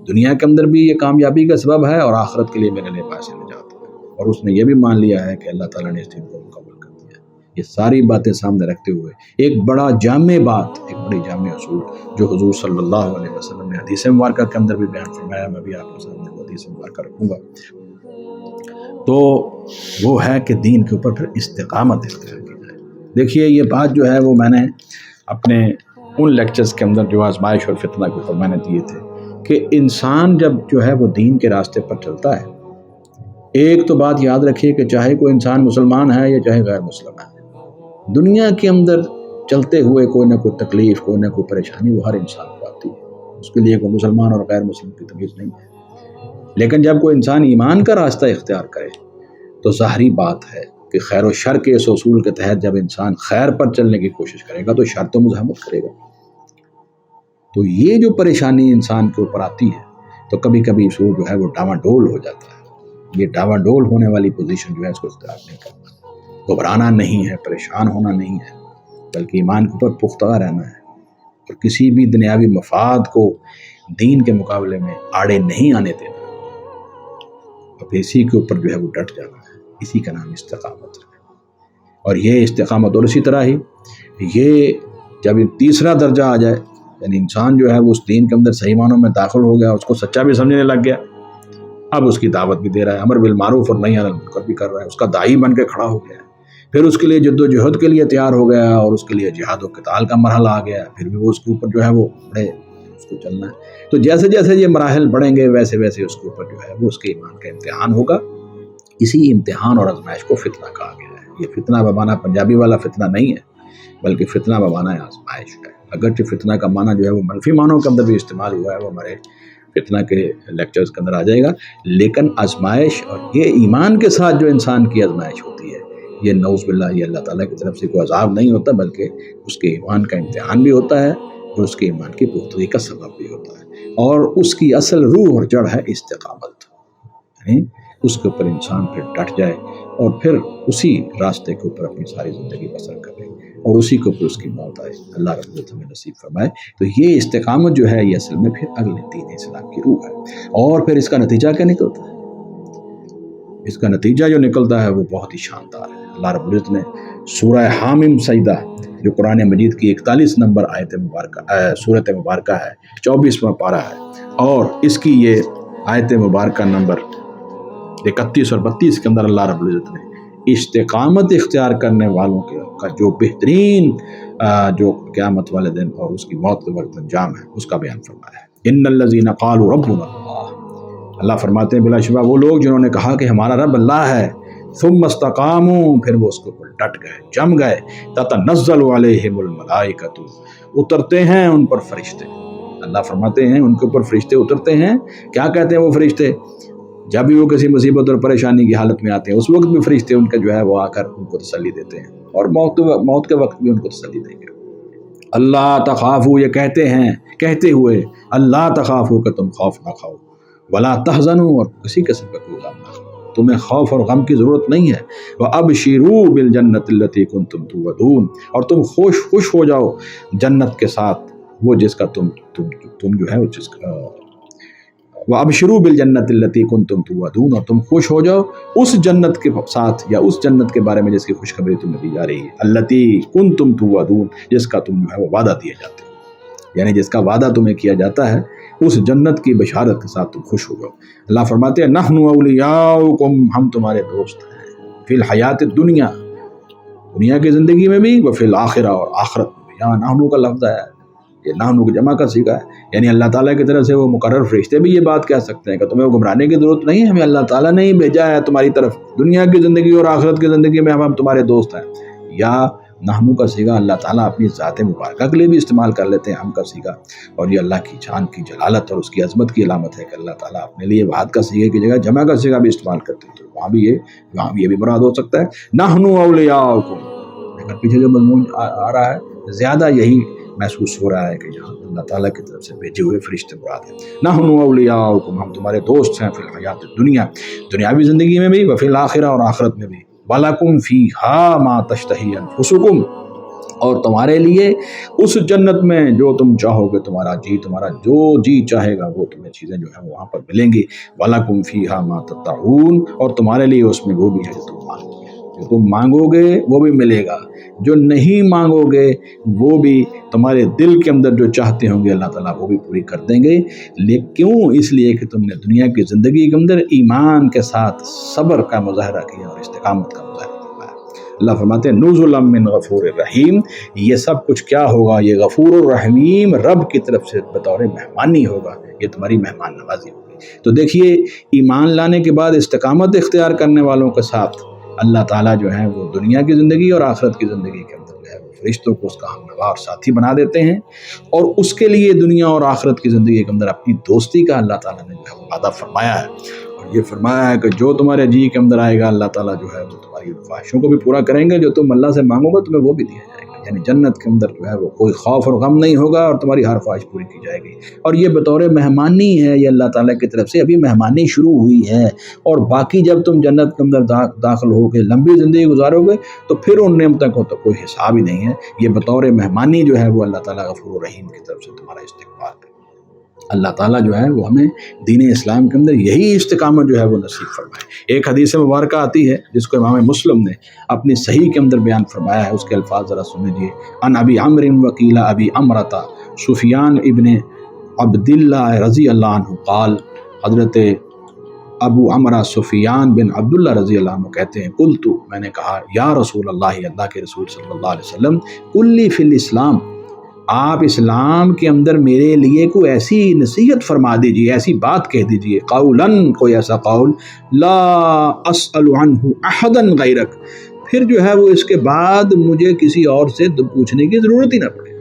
دنیا کے اندر بھی یہ کامیابی کا سبب ہے، اور آخرت کے لیے میرے لیے باعث نجات ہے۔ اور اس نے یہ بھی مان لیا ہے کہ اللہ تعالیٰ نے اس دین کو مکمل کر دیا ہے۔ یہ ساری باتیں سامنے رکھتے ہوئے ایک بڑا جامع بات، ایک بڑی جامع اصول جو حضور صلی اللہ علیہ وسلم نے حدیث مبارکہ کے اندر بھی بیان فرمایا، میں بھی آپ کے سامنے وہ حدیث مبارکہ رکھوں گا، تو وہ ہے کہ دین کے اوپر پھر استقامت اختیار کی جائے۔ دیکھیے یہ بات جو ہے وہ میں نے اپنے ان لیکچرز کے اندر جو آزمائش اور فتنہ کے اوپر میں نے دیے تھے کہ انسان جب جو ہے وہ دین کے راستے پر چلتا ہے، ایک تو بات یاد رکھیے کہ چاہے کوئی انسان مسلمان ہے یا چاہے غیر مسلم ہے، دنیا کے اندر چلتے ہوئے کوئی نہ کوئی تکلیف، کوئی نہ کوئی پریشانی وہ ہر انسان کو آتی ہے، اس کے لیے کوئی مسلمان اور غیر مسلم کی تمیز نہیں ہے۔ لیکن جب کوئی انسان ایمان کا راستہ اختیار کرے تو ظاہری بات ہے کہ خیر و شر کے اس اصول کے تحت جب انسان خیر پر چلنے کی کوشش کرے گا تو شر تو مزاحمت کرے گا۔ تو یہ جو پریشانی انسان کے اوپر آتی ہے تو کبھی کبھی وہ جو ہے وہ ڈاواں ڈول ہو جاتا ہے۔ یہ ڈاواں ڈول ہونے والی پوزیشن جو ہے اس کو اختیار نہیں کرنا، گھبرانا نہیں ہے، پریشان ہونا نہیں ہے، بلکہ ایمان کے اوپر پختہ رہنا ہے، اور کسی بھی دنیاوی مفاد کو دین کے مقابلے میں آڑے نہیں آنے دینا، اور اسی کے اوپر جو ہے وہ ڈٹ جانا ہے۔ اسی کا نام استقامت ہے۔ اور یہ استقامت، اور اسی طرح ہی یہ جب تیسرا درجہ آ جائے، یعنی انسان جو ہے وہ اس دین کے اندر صحیح معنوں میں داخل ہو گیا، اس کو سچا بھی سمجھنے لگ گیا، اب اس کی دعوت بھی دے رہا ہے، امر بالمعروف اور نہی عن المنکر بھی کر رہا ہے، اس کا داعی بن کے کھڑا ہو گیا ہے، پھر اس کے لیے جد و جہد کے لیے تیار ہو گیا، اور اس کے لیے جہاد و قتال کا مرحلہ آ گیا، پھر بھی وہ اس کے اوپر جو ہے وہ بڑے اس کو چلنا ہے۔ تو جیسے جیسے یہ مراحل بڑھیں گے ویسے ویسے اس کے اوپر جو ہے وہ اس کے ایمان کا امتحان ہوگا۔ اسی امتحان اور آزمائش کو فتنہ کہا گیا ہے۔ یہ فتنہ بمانا پنجابی والا فتنہ نہیں ہے، بلکہ فتنہ بمانا آزمائش ہے۔ اگرچہ فتنہ کا معنی جو ہے وہ منفی معنوں کے اندر بھی استعمال ہوا ہے، وہ ہمارے فتنہ کے لیکچرز کے اندر آ جائے گا، لیکن آزمائش اور یہ ایمان کے ساتھ جو انسان کی آزمائش ہوتی ہے، یہ نعوذ باللہ یہ اللہ تعالیٰ کی طرف سے کوئی عذاب نہیں ہوتا، بلکہ اس کے ایمان کا امتحان بھی ہوتا ہے، اور اس کے ایمان کی پختگی کا سبب بھی ہوتا ہے، اور اس کی اصل روح اور جڑ ہے استقامت، یعنی اس کے اوپر انسان پھر ڈٹ جائے اور پھر اسی راستے کے اوپر اپنی ساری زندگی بسر کرے، اور اسی کے اوپر اس کی موت آئے۔ اللہ رب العزت ہمیں نصیب فرمائے۔ تو یہ استقامت جو ہے یہ اصل میں پھر اگلے دین اسلام کی روح ہے، اور پھر اس کا نتیجہ کیا نکلتا ہے؟ اس کا نتیجہ جو نکلتا ہے وہ بہت ہی شاندار ہے۔ اللہ رب العزت نے سورہ حامیم سجدہ جو قرآن مجید کی 41 نمبر آیت مبارکہ سورت مبارکہ ہے، 24واں پارہ ہے، اور اس کی یہ آیت مبارکہ نمبر 31 اور 32 کے اندر اللہ رب العزت نے استقامت اختیار کرنے والوں کا جو بہترین جو قیامت والے دن اور اس کی موت کے وقت انجام ہے اس کا بیان فرمایا ہے۔ ان الذین قالوا ربنا اللہ، اللہ فرماتے ہیں بلا شبہ وہ لوگ جنہوں نے کہا کہ ہمارا رب اللہ ہے، ثم استقاموا، پھر وہ اس کے اوپر ڈٹ گئے، جم گئے، تتنزل علیہم الملائکۃ، اترتے ہیں ان پر فرشتے۔ اللہ فرماتے ہیں ان کے اوپر فرشتے اترتے ہیں۔ کیا کہتے ہیں وہ فرشتے؟ جب بھی وہ کسی مصیبت اور پریشانی کی حالت میں آتے ہیں اس وقت بھی فرشتے ان کا جو ہے وہ آ کر ان کو تسلی دیتے ہیں، اور موت کے وقت بھی ان کو تسلی دیں گے۔ اللہ تخافوا، یہ کہتے ہیں کہتے ہوئے اللہ تخافوا کہ تم خوف نہ کھاؤ، ولا تحزنوا، اور کسی قسم کا کوئی غم نہ کھاؤ، تمہیں خوف اور غم کی ضرورت نہیں ہے۔ وابشروا بالجنۃ التي كنتم توعدون، اور تم خوش ہو جاؤ جنت کے ساتھ وہ جس کا تم جو ہے جس کا وابشروا بالجنۃ التي كنتم توعدون، اور تم خوش ہو جاؤ اس جنت کے ساتھ یا اس جنت کے بارے میں جس کی خوشخبری تمہیں دی جا رہی ہے، التي كنتم توعدون، جس کا تم جو ہے وہ وعدہ دیا جاتے ہیں، یعنی جس کا وعدہ تمہیں کیا جاتا ہے اس جنت کی بشارت کے ساتھ تم خوش ہو جاؤ۔ اللہ فرماتے ہیں نحن اولیاؤکم، ہم تمہارے دوست ہیں، فی الحیات الدنیا، دنیا کی زندگی میں بھی، وفی الآخرہ، اور آخرت میں بھی۔ یہاں نحن کا لفظ ہے، یہ نحن کی جمع کا صیغہ ہے، یعنی اللہ تعالیٰ کی طرف سے وہ مقرر فرشتے بھی یہ بات کہہ سکتے ہیں کہ تمہیں گھبرانے کی ضرورت نہیں ہے، ہمیں اللہ تعالیٰ نے ہی بھیجا ہے تمہاری طرف، دنیا کی زندگی اور آخرت کی زندگی میں ہم تمہارے دوست ہیں۔ یا نحنو کا صیغہ اللہ تعالیٰ اپنی ذات مبارکہ کے لیے بھی استعمال کر لیتے ہیں، ہم کا صیغہ، اور یہ اللہ کی شان کی جلالت اور اس کی عظمت کی علامت ہے کہ اللہ تعالیٰ اپنے لیے واحد کا صیغے کی جگہ جمع کا صیغہ بھی استعمال کرتے ہیں، تو وہاں بھی یہ بھی مراد ہو سکتا ہے نحنو اولیاؤکم، لیکن پیچھے جو مضمون آ رہا ہے زیادہ یہی محسوس ہو رہا ہے کہ یہاں اللہ تعالیٰ کی طرف سے بھیجے ہوئے فرشتے مراد ہیں۔ نحنو اولیاؤکم، ہم تمہارے دوست ہیں، فی الحیات الدنیا، دنیاوی زندگی میں بھی، وفی الآخرہ، اور آخرت میں بھی، وَلَكُمْ فِيهَا مَا تَشْتَهِي أَنفُسُكُمْ، اور تمہارے لیے اس جنت میں جو تم چاہو گے، تمہارا جو جی چاہے گا وہ تمہیں چیزیں جو ہیں وہاں پر ملیں گی، وَلَكُمْ فِيهَا مَا تَدَّعُونَ، اور تمہارے لیے اس میں وہ بھی ہے جو تم مانگو گے، جو تم مانگو گے وہ بھی ملے گا، جو نہیں مانگو گے وہ بھی تمہارے دل کے اندر جو چاہتے ہوں گے اللہ تعالیٰ وہ بھی پوری کر دیں گے، لیکن کیوں؟ اس لیے کہ تم نے دنیا کی زندگی کے اندر ایمان کے ساتھ صبر کا مظاہرہ کیا اور استقامت کا مظاہرہ کیا۔ اللہ فرماتے ہیں نزلا من غفور الرحیم، یہ سب کچھ کیا ہوگا؟ یہ غفور الرحیم رب کی طرف سے بطور مہمانی ہوگا، یہ تمہاری مہمان نوازی ہوگی۔ تو دیکھیے ایمان لانے کے بعد استقامت اختیار کرنے والوں کے ساتھ اللہ تعالیٰ جو ہے وہ دنیا کی زندگی اور آخرت کی زندگی کے اندر جو ہے وہ فرشتوں کو اس کا ہمنوا اور ساتھی بنا دیتے ہیں، اور اس کے لیے دنیا اور آخرت کی زندگی کے اندر اپنی دوستی کا اللہ تعالیٰ نے جو ہے وہ وعدہ فرمایا ہے، اور یہ فرمایا ہے کہ جو تمہارے جی کے اندر آئے گا اللہ تعالیٰ جو ہے وہ تمہاری خواہشوں کو بھی پورا کریں گے، جو تم اللہ سے مانگو گے تمہیں وہ بھی دیا جائے گا، یعنی جنت کے اندر جو ہے وہ کوئی خوف اور غم نہیں ہوگا اور تمہاری ہر خواہش پوری کی جائے گی، اور یہ بطور مہمانی ہے، یہ اللہ تعالیٰ کی طرف سے ابھی مہمانی شروع ہوئی ہے، اور باقی جب تم جنت کے اندر داخل ہو کے لمبی زندگی گزارو گے تو پھر ان نعمتوں کو تو کوئی حساب ہی نہیں ہے، یہ بطور مہمانی جو ہے وہ اللہ تعالیٰ غفور الرحیم کی طرف سے تمہارا استقبال ہے۔ اللہ تعالیٰ جو ہے وہ ہمیں دین اسلام کے اندر یہی استقامت جو ہے وہ نصیب فرمائے۔ ایک حدیث مبارکہ آتی ہے جس کو امام مسلم نے اپنی صحیح کے اندر بیان فرمایا ہے، اس کے الفاظ ذرا سن لیجیے۔ ان ابی عمرو وکیل ابی امرتا سفیان ابن عبداللہ رضی اللہ عنہ قال، حضرت ابو عمرہ سفیان بن عبداللہ رضی اللہ عنہ کہتے ہیں قلت، میں نے کہا یا رسول اللہ، اللہ کے رسول صلی اللہ علیہ وسلم، قل لی فی الاسلام، آپ اسلام کے اندر میرے لیے کوئی ایسی نصیحت فرما دیجئے، ایسی بات کہہ دیجئے، قولاً، کوئی ایسا قول، لا اسأل عنہ احدا غیرک، پھر جو ہے وہ اس کے بعد مجھے کسی اور سے پوچھنے کی ضرورت ہی نہ پڑے،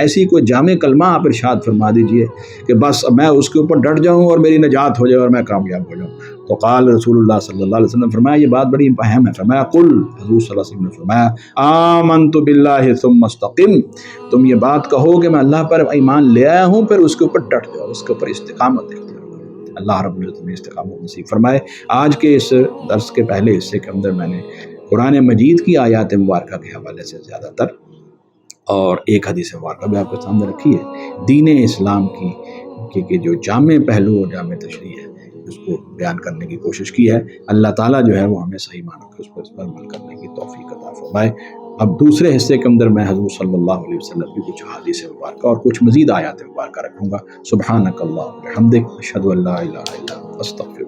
ایسی کوئی جامع کلمہ آپ ارشاد فرما دیجئے کہ بس میں اس کے اوپر ڈٹ جاؤں اور میری نجات ہو جائے اور میں کامیاب ہو جاؤں۔ تو قال رسول اللہ صلی اللہ علیہ وسلم، فرمایا یہ بات بڑی اہم ہے، فرمایا قل، حضور صلی اللہ علیہ وسلم نے فرمایا آمنت باللہ ثم استقم، تم یہ بات کہو کہ میں اللہ پر ایمان لے آیا ہوں، پھر اس کے اوپر ڈٹ جاؤ، اس کے اوپر استقامت اختیار کرو۔ اللہ رب العزت نے استقامت نصیب فرمائے۔ آج کے اس درس کے پہلے حصے کے اندر میں نے قرآن مجید کی آیات مبارکہ کے حوالے سے زیادہ تر اور ایک حدیث مبارکہ بھی آپ کے سامنے رکھی ہے، دین اسلام کی کہ جو جامع پہلو اور جامع تشریح ہے اس کو بیان کرنے کی کوشش کی ہے۔ اللہ تعالیٰ جو ہے وہ ہمیں صحیح معنوں کے اس پر عمل کرنے کی توفیق عطا فرمائے۔ اب دوسرے حصے کے اندر میں حضور صلی اللہ علیہ وسلم کی کچھ حدیث مبارکہ اور کچھ مزید آیات مبارکہ رکھوں گا۔ سبحانک اللہم و بحمدک، اشہد ان لا الہ الا انت، استغفرک۔